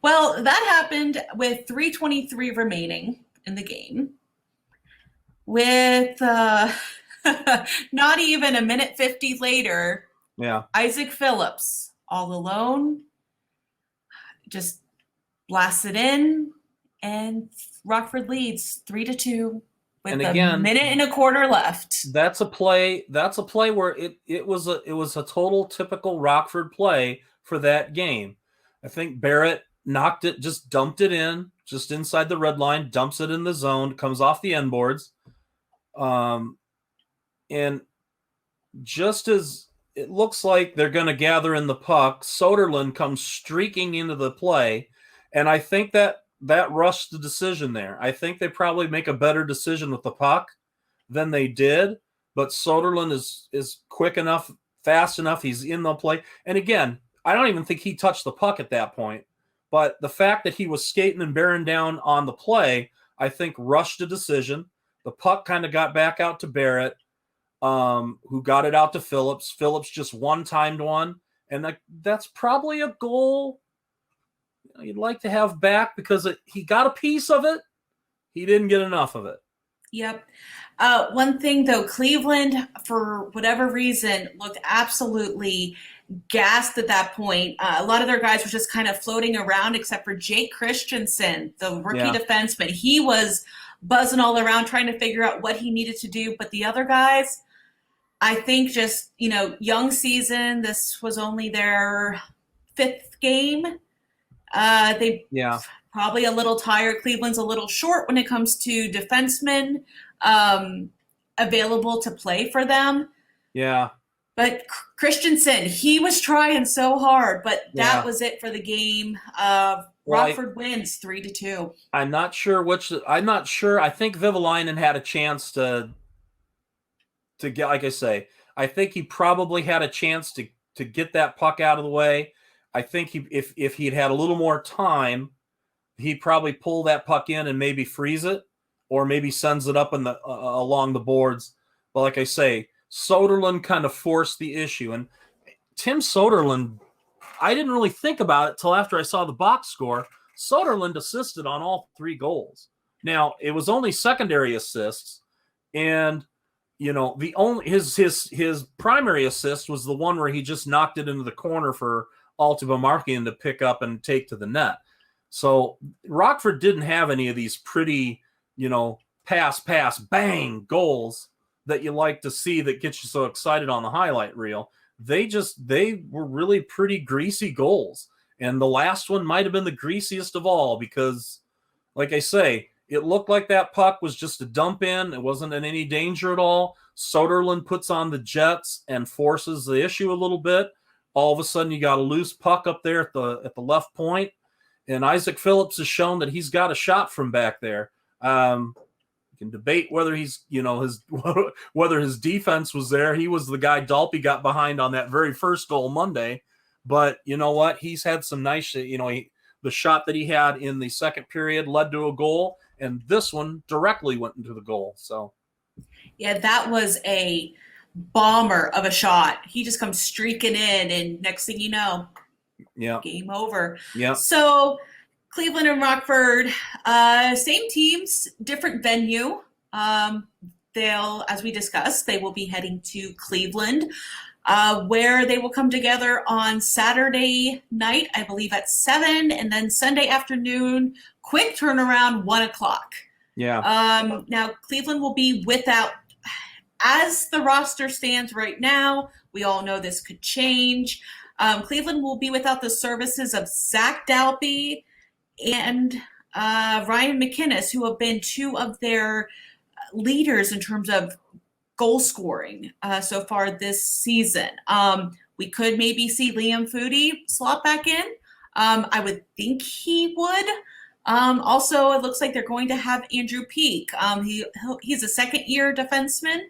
Well, that happened with 3:23 remaining in the game. With not even a minute 50 later, Isaac Phillips, all alone, just blasts it in, and Rockford leads 3-2 with a minute and a quarter left.
That's a play where it was a total typical Rockford play for that game. I think Barrett knocked it, just dumped it in, just inside the red line, dumps it in the zone, comes off the end boards. And just as it looks like they're going to gather in the puck, Soderlund comes streaking into the play, and I think that rushed the decision there. I think they probably make a better decision with the puck than they did, but Soderlund is quick enough, fast enough, he's in the play. And again, I don't even think he touched the puck at that point, but the fact that he was skating and bearing down on the play, I think rushed a decision. The puck kind of got back out to Barrett, who got it out to Phillips. Phillips just one-timed one, and that's probably a goal you'd like to have back because he got a piece of it. He didn't get enough of it.
Yep. One thing, though, Cleveland, for whatever reason, looked absolutely gassed at that point. A lot of their guys were just kind of floating around, except for Jake Christensen, the rookie defenseman. He was buzzing all around trying to figure out what he needed to do. But the other guys, I think just, young season, this was only their 5th game. They probably a little tired. Cleveland's a little short when it comes to defensemen available to play for them.
Yeah.
But Christensen, he was trying so hard, but that was it for the game.
Well,
Rockford wins 3-2.
I'm not sure which. I'm not sure. I think Vivalainen had a chance to get. Like I say, I think he probably had a chance to get that puck out of the way. I think if he'd had a little more time, he'd probably pull that puck in and maybe freeze it, or maybe sends it up in the along the boards. But like I say, Soderlund kind of forced the issue, and Tim Soderlund, I didn't really think about it till after I saw the box score. Soderlund assisted on all 3 goals. Now, it was only secondary assists, and the only his primary assist was the one where he just knocked it into the corner for Altuve Markian to pick up and take to the net. So Rockford didn't have any of these pretty, pass, bang goals that you like to see that get you so excited on the highlight reel. They were really pretty greasy goals. And the last one might have been the greasiest of all because, like I say, it looked like that puck was just a dump in. It wasn't in any danger at all. Soderlund puts on the jets and forces the issue a little bit. All of a sudden, you got a loose puck up there at the left point. And Isaac Phillips has shown that he's got a shot from back there. You can debate whether whether his defense was there. He was the guy Dalpe got behind on that very first goal Monday. But you know what? He's had some nice, the shot that he had in the second period led to a goal, and this one directly went into the goal. So,
yeah, that was a bomber of a shot. He just comes streaking in, and next thing you know, game over.
Yeah.
So Cleveland and Rockford, same teams, different venue. As we discussed, they will be heading to Cleveland, where they will come together on Saturday night, I believe at 7, and then Sunday afternoon, quick turnaround, 1:00.
Yeah.
Now Cleveland will be without, as the roster stands right now, we all know this could change. Cleveland will be without the services of Zach Dalpe and Ryan McInnes, who have been 2 of their leaders in terms of goal scoring so far this season. We could maybe see Liam Foudy slot back in. I would think he would. Also, it looks like they're going to have Andrew Peak. He's a second-year defenseman.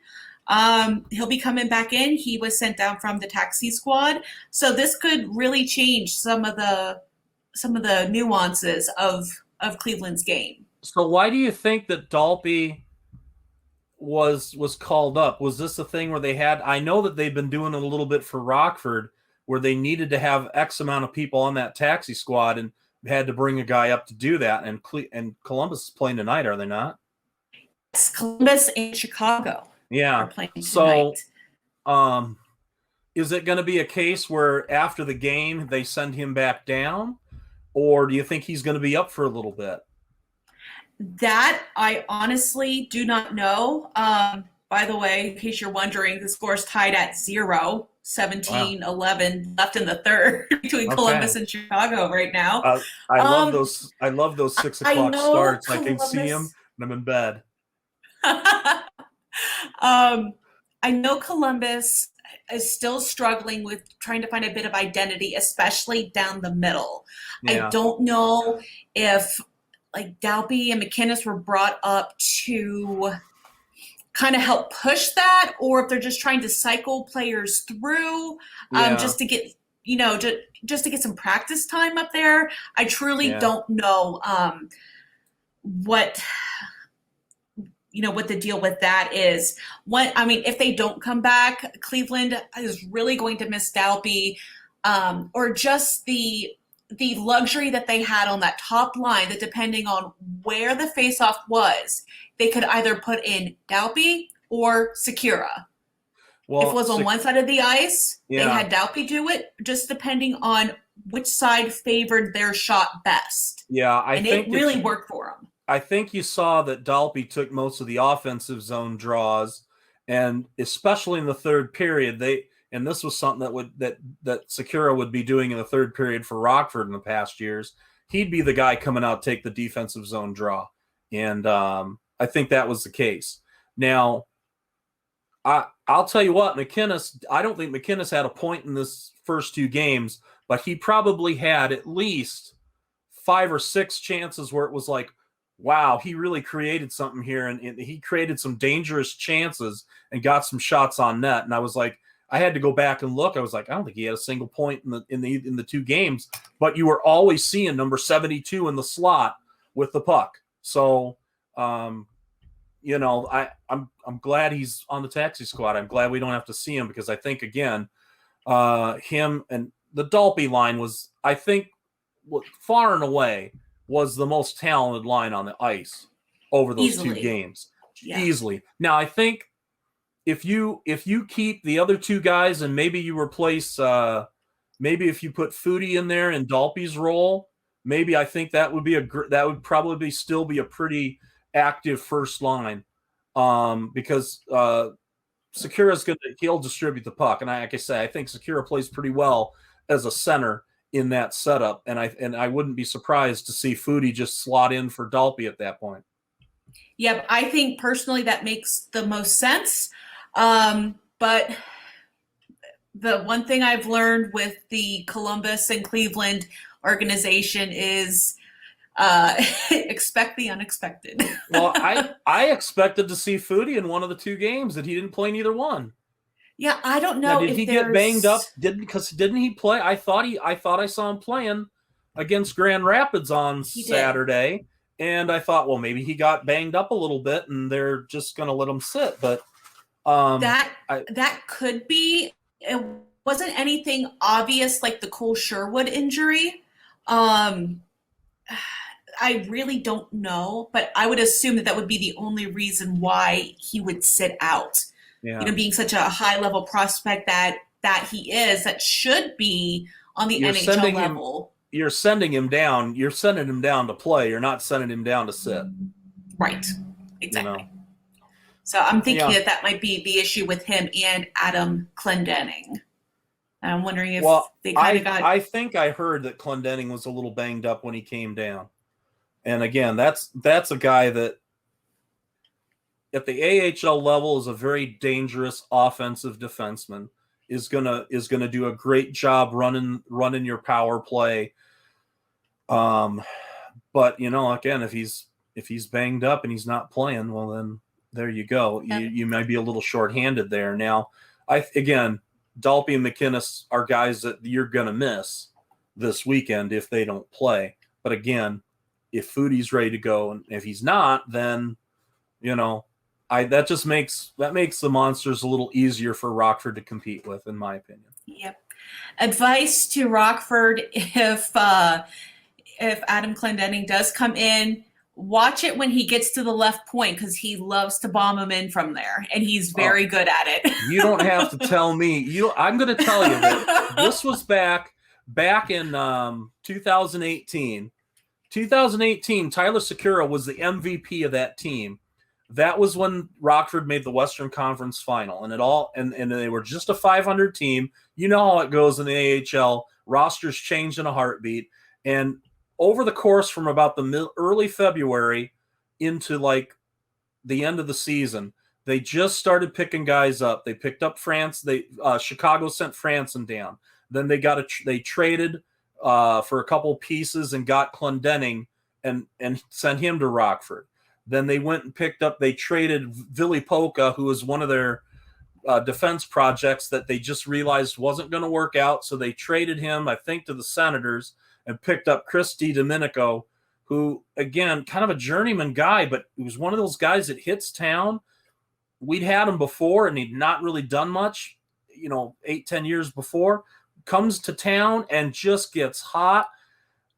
He'll be coming back in. He was sent down from the taxi squad. So this could really change some of the nuances of Cleveland's game.
So why do you think that Dalpe was called up? Was this a thing where they had, I know that they've been doing it a little bit for Rockford, where they needed to have X amount of people on that taxi squad and had to bring a guy up to do that. And Columbus is playing tonight, are they not?
It's Columbus and Chicago.
Yeah. So, is it going to be a case where after the game they send him back down, or do you think he's going to be up for a little bit?
That I honestly do not know. By the way, in case you're wondering, the score is tied at 0, 17-11 left in the third between Columbus and Chicago right now.
I love those. I love those 6 o'clock starts. I can see them, and I'm in bed.
I know Columbus is still struggling with trying to find a bit of identity, especially down the middle. Yeah. I don't know if Dalpe and McInnes were brought up to kind of help push that, or if they're just trying to cycle players through just to get just to get some practice time up there. I truly don't know what the deal with that is. If they don't come back, Cleveland is really going to miss Dalpe, or just the luxury that they had on that top line, that depending on where the faceoff was, they could either put in Dalpe or Sekera. Well, if it was on one side of the ice, they had Dalpe do it, just depending on which side favored their shot best.
Yeah, I think
it really worked for them.
I think you saw that Dalpe took most of the offensive zone draws, and especially in the third period, and this was something that Sekera would be doing in the third period for Rockford in the past years. He'd be the guy coming out, take the defensive zone draw, and I think that was the case. Now, I'll tell you what, McInnes. I don't think McInnes had a point in this first 2 games, but he probably had at least 5 or 6 chances where it was like, wow, he really created something here, and he created some dangerous chances and got some shots on net. And I was like, I had to go back and look. I was like, I don't think he had a single point in the 2 games, but you were always seeing number 72 in the slot with the puck. So, I'm glad he's on the taxi squad. I'm glad we don't have to see him, because I think, again, him and the Dalpe line was, I think, far and away was the most talented line on the ice over those
Easily.
2 games.
Yeah.
Easily. Now, I think if you keep the other 2 guys and maybe you replace, maybe if you put Foodie in there in Dalpe's role, maybe I think that would probably still be a pretty active first line, because he'll distribute the puck, and like I say, I think Sekera plays pretty well as a center in that setup, and I wouldn't be surprised to see Foodie just slot in for Dalpe at that point.
Yep, I think personally that makes the most sense. But the one thing I've learned with the Columbus and Cleveland organization is expect the unexpected.
Well, I expected to see Foodie in one of the 2 games, that he didn't play neither one.
Yeah, I don't know.
Now, did he get banged up? Didn't he play? I thought I saw him playing against Grand Rapids on Saturday, and I thought, well, maybe he got banged up a little bit, and they're just going to let him sit. But
that could be. It wasn't anything obvious like the Cole Sherwood injury. I really don't know, but I would assume that would be the only reason why he would sit out. Yeah. Being such a high level prospect that he is, that should be on the NHL level.
You're sending him down. You're sending him down to play. You're not sending him down to sit.
Right. Exactly. So I'm thinking that might be the issue with him and Adam Clendenning. I'm wondering if they kind of got.
I think I heard that Clendenning was a little banged up when he came down. And again, that's a guy that at the AHL level is a very dangerous offensive defenseman. Is gonna do a great job running your power play. But again, if he's banged up and he's not playing, well then there you go. You might be a little shorthanded there. Now, Dalpe and McInnes are guys that you're gonna miss this weekend if they don't play. But again, if Foodie's ready to go, and if he's not, then that makes the Monsters a little easier for Rockford to compete with, in my opinion.
Yep. Advice to Rockford: if Adam Clendenning does come in, watch it when he gets to the left point, because he loves to bomb him in from there, and he's very good at it.
You don't have to tell me. I'm going to tell you that this was back in 2018. 2018, Tyler Sekera was the MVP of that team. That was when Rockford made the Western Conference Final, and they were just a 500 team. You know how it goes in the AHL. Rosters change in a heartbeat. And over the course from about the early February into like the end of the season, they just started picking guys up. They picked up France. Chicago sent Franson down. Then they traded for a couple pieces and got Clendenning and sent him to Rockford. Then they went and they traded Ville Polka, who was one of their defense projects that they just realized wasn't going to work out. So they traded him, I think, to the Senators and picked up Chris DiDomenico, who, again, kind of a journeyman guy, but he was one of those guys that hits town. We'd had him before, and he'd not really done much, 8-10 years before. Comes to town and just gets hot.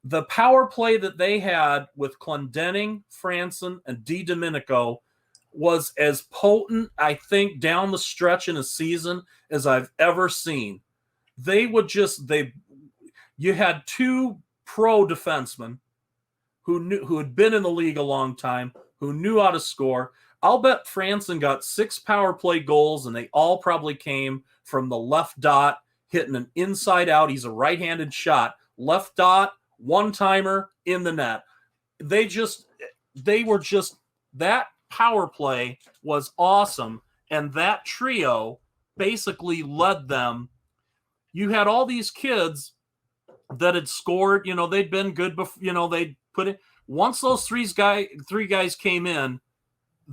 The power play that they had with Clendenning, Franson, and DiDomenico was as potent, I think, down the stretch in a season as I've ever seen. You had 2 pro defensemen who had been in the league a long time, who knew how to score. I'll bet Franson got 6 power play goals, and they all probably came from the left dot, hitting an inside out. He's a right-handed shot. Left dot, one-timer in the net. That power play was awesome. And that trio basically led them. You had all these kids that had scored. They'd been good before. They'd put it once those three guys came in,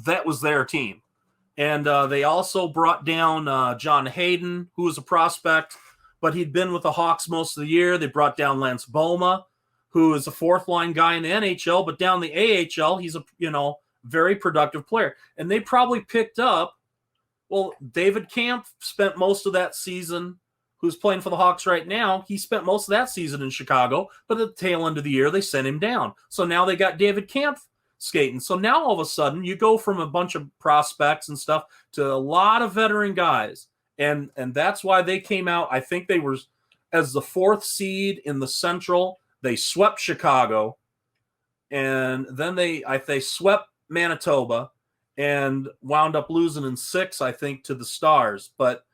that was their team. And they also brought down John Hayden, who was a prospect, but he'd been with the Hawks most of the year. They brought down Lance Boma, who is a fourth line guy in the NHL, but down the AHL, he's a very productive player. And they probably picked up, David Kampf spent most of that season, who's playing for the Hawks right now. He spent most of that season in Chicago, but at the tail end of the year, they sent him down. So now they got David Kampf skating. So now all of a sudden you go from a bunch of prospects and stuff to a lot of veteran guys. And that's why they came out. I think they were as the fourth seed in the Central. They swept Chicago, and then they swept Manitoba and wound up losing in 6, I think, to the Stars. But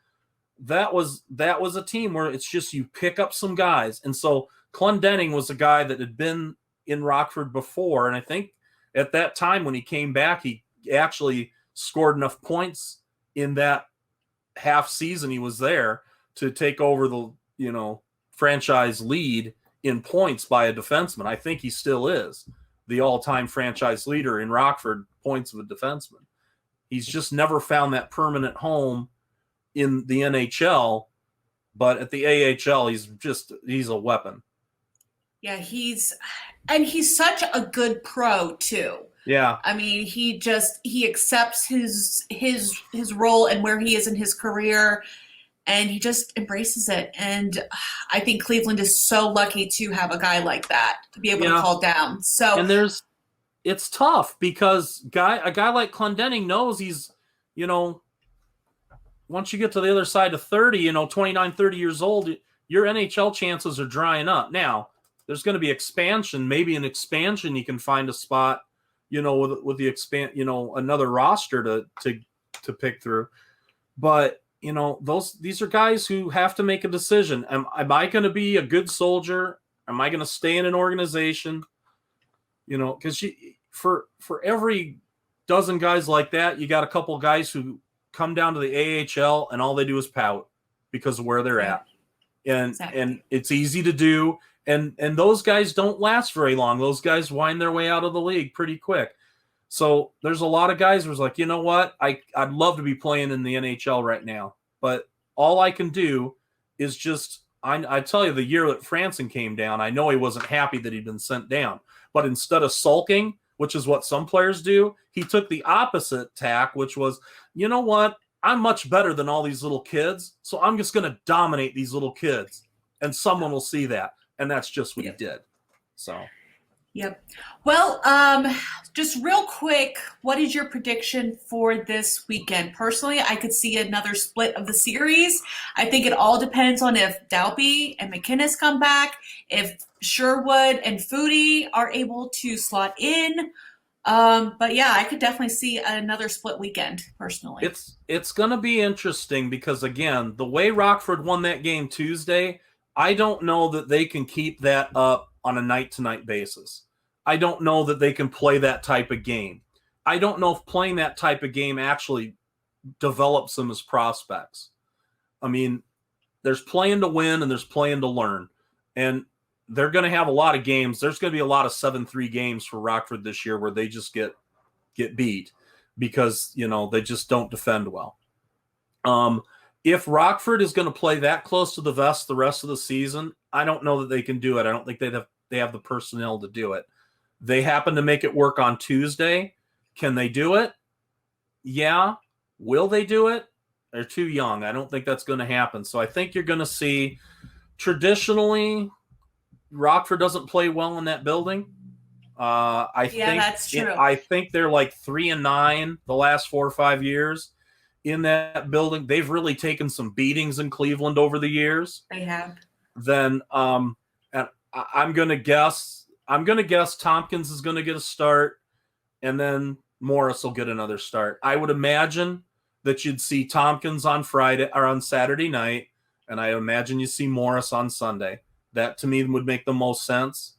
that was a team where it's just you pick up some guys. And so Clendenning was a guy that had been in Rockford before, and I think at that time when he came back, he actually scored enough points in that half season he was there to take over the franchise lead in points by a defenseman. I think he still is the all-time franchise leader in Rockford points of a defenseman. He's just never found that permanent home in the NHL, but at the AHL he's a weapon.
Yeah, he's such a good pro too.
Yeah.
I mean, he accepts his role and where he is in his career, and he just embraces it. And I think Cleveland is so lucky to have a guy like that to be able to call down. So,
and it's tough because a guy like Clendenning knows he's, once you get to the other side of 30, 29, 30 years old, your NHL chances are drying up. Now, there's going to be expansion. Maybe an expansion you can find a spot, with the another roster to pick through. But these are guys who have to make a decision. Am I going to be a good soldier? Am I going to stay in an organization? Because for every dozen guys like that, you got a couple of guys who come down to the AHL and all they do is pout because of where they're at. And it's easy to do. And those guys don't last very long. Those guys wind their way out of the league pretty quick. So there's a lot of guys who's like, you know what? I'd love to be playing in the NHL right now. But all I can do is just I tell you, the year that Franson came down, I know he wasn't happy that he'd been sent down. But instead of sulking, which is what some players do, he took the opposite tack, which was, you know what? I'm much better than all these little kids, so I'm just going to dominate these little kids. And someone will see that. And that's just what he did. So,
yep. Well, just real quick, what is your prediction for this weekend? Personally, I could see another split of the series. I think it all depends on if Dalby and McInnes come back, if Sherwood and Foodie are able to slot in. But yeah, I could definitely see another split weekend personally.
It's going to be interesting because, again, the way Rockford won that game Tuesday, I don't know that they can keep that up on a night-to-night basis. I don't know that they can play that type of game. I don't know if playing that type of game actually develops them as prospects. I mean, there's playing to win and there's playing to learn. And they're going to have a lot of games. There's going to be a lot of 7-3 games for Rockford this year where they just get beat because, they just don't defend well. If Rockford is going to play that close to the vest the rest of the season, I don't know that they can do it. I don't think they have the personnel to do it. They happen to make it work on Tuesday. Can they do it? Yeah. Will they do it? They're too young. I don't think that's going to happen. So I think you're going to see, traditionally, Rockford doesn't play well in that building. I think
that's true.
I think they're like 3-9 the last 4 or 5 years in that building. They've really taken some beatings in Cleveland over the years.
They have.
Then and I'm gonna guess Tompkins is gonna get a start, and then Morris will get another start. I would imagine that you'd see Tompkins on Friday or on Saturday night, and I imagine you see Morris on Sunday. That to me would make the most sense,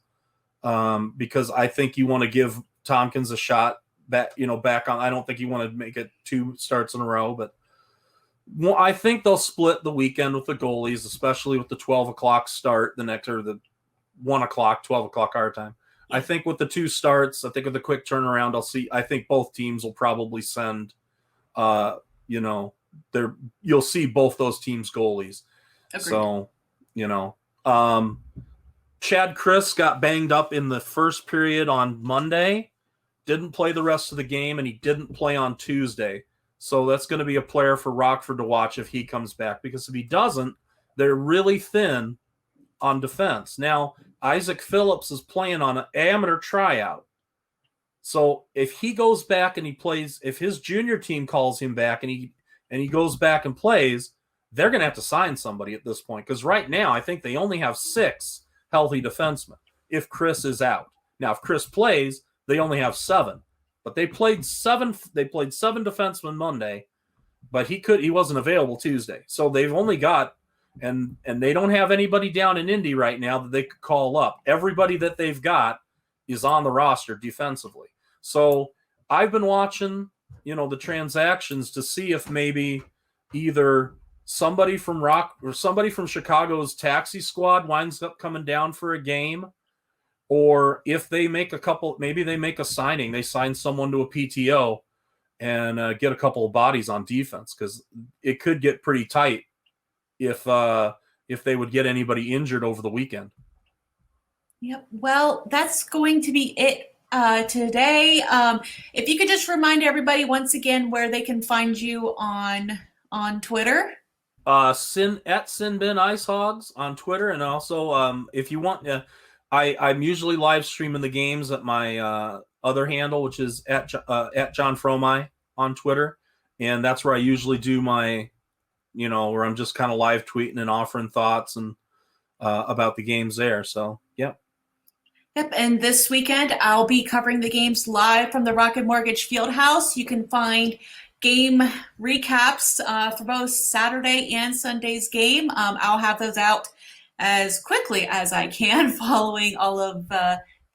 because I think you want to give Tompkins a shot back on. I don't think you want to make it 2 starts in a row, but I think they'll split the weekend with the goalies, especially with the 12 o'clock start the next, or the 1 o'clock, 12 o'clock our time. I think with the 2 starts, I think with the quick turnaround, I think both teams will probably send, you'll see both those teams' goalies.
Agreed.
So, Chad Chris got banged up in the first period on Monday, didn't play the rest of the game, and he didn't play on Tuesday. So that's going to be a player for Rockford to watch if he comes back, because if he doesn't, they're really thin on defense. Now, Isaac Phillips is playing on an amateur tryout. So if he goes back and he plays, if his junior team calls him back and he goes back and plays, they're going to have to sign somebody at this point, because right now I think they only have 6 healthy defensemen if Chris is out. Now, if Chris plays, they only have 7. But they played 7 defensemen Monday, but he wasn't available Tuesday. So they've only got, and they don't have anybody down in Indy right now that they could call up. Everybody that they've got is on the roster defensively. So I've been watching, the transactions to see if maybe either somebody from Chicago's taxi squad winds up coming down for a game, or if they make maybe they make a signing, they sign someone to a PTO and get a couple of bodies on defense, because it could get pretty tight if they would get anybody injured over the weekend.
Yep. Well, that's going to be it today. If you could just remind everybody once again where they can find you on Twitter.
At Sinbin IceHogs on Twitter, and also if you want, I'm usually live streaming the games at my other handle, which is at Jon Fromi on Twitter, and that's where I usually do my, where I'm just kind of live tweeting and offering thoughts and about the games there. So yeah.
Yep, and this weekend I'll be covering the games live from the Rocket Mortgage Fieldhouse. You can find game recaps for both Saturday and Sunday's game. I'll have those out as quickly as I can following all of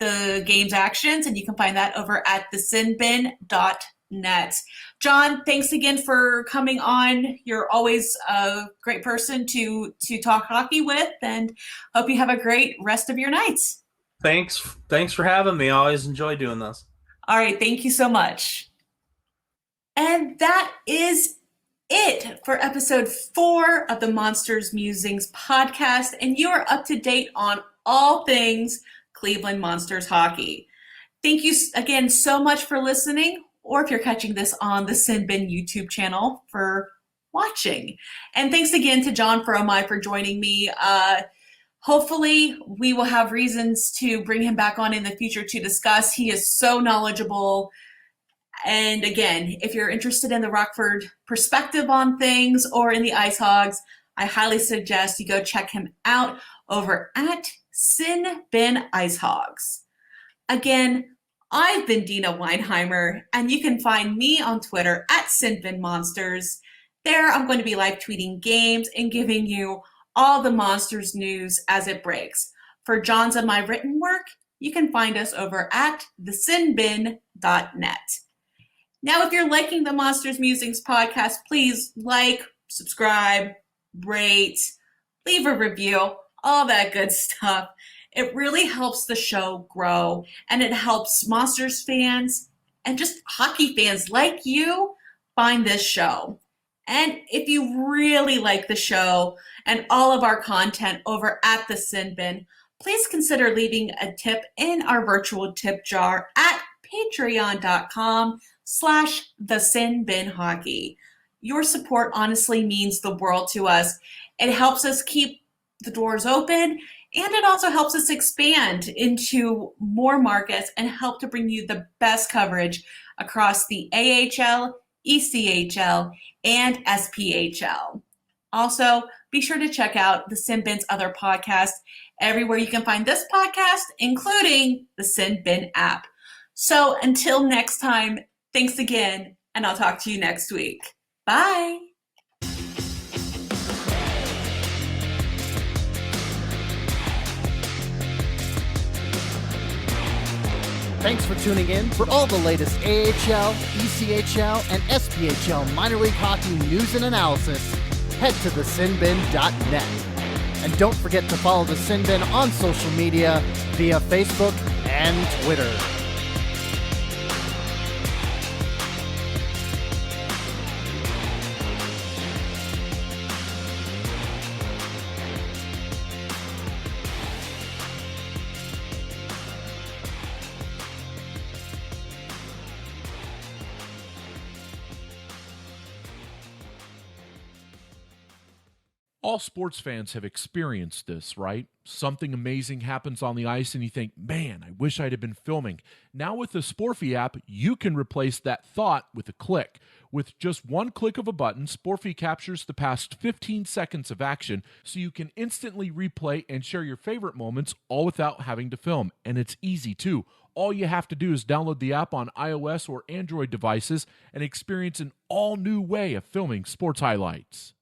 the game's actions, and you can find that over at thesinbin.net. Jon, thanks again for coming on. You're always a great person to talk hockey with, and hope you have a great rest of your nights.
Thanks for having me. I always enjoy doing this.
All right, thank you so much. And that is it for episode 4 of the Monsters Musings podcast, and you are up to date on all things Cleveland Monsters hockey. Thank you again so much for listening, or if you're catching this on the Sinbin YouTube channel, for watching. And thanks again to Jon Fromi for joining me. Hopefully we will have reasons to bring him back on in the future to discuss. He is so knowledgeable. And again, if you're interested in the Rockford perspective on things or in the IceHogs, I highly suggest you go check him out over at Sinbin IceHogs. Again, I've been Deana Weinheimer, and you can find me on Twitter at SinbinMonsters. There, I'm going to be live tweeting games and giving you all the Monsters news as it breaks. For Jon's and my written work, you can find us over at thesinbin.net. Now, if you're liking the Monsters Musings podcast, please like, subscribe, rate, leave a review, all that good stuff. It really helps the show grow, and it helps Monsters fans and just hockey fans like you find this show. And if you really like the show and all of our content over at the Sinbin, please consider leaving a tip in our virtual tip jar at patreon.com/thesinbinhockey. Your support honestly means the world to us. It helps us keep the doors open, and it also helps us expand into more markets and help to bring you the best coverage across the AHL, ECHL, and SPHL. Also, be sure to check out the Sinbin's other podcasts everywhere you can find this podcast, including the Sinbin app. So until next time, thanks again, and I'll talk to you next week. Bye.
Thanks for tuning in. For all the latest AHL, ECHL, and SPHL minor league hockey news and analysis, head to thesinbin.net. And don't forget to follow the Sin Bin on social media via Facebook and Twitter.
All sports fans have experienced this, right? Something amazing happens on the ice and you think, man, I wish I'd have been filming. Now with the Sporfy app, you can replace that thought with a click. With just one click of a button, Sporfy captures the past 15 seconds of action so you can instantly replay and share your favorite moments all without having to film. And it's easy too. All you have to do is download the app on iOS or Android devices and experience an all-new way of filming sports highlights.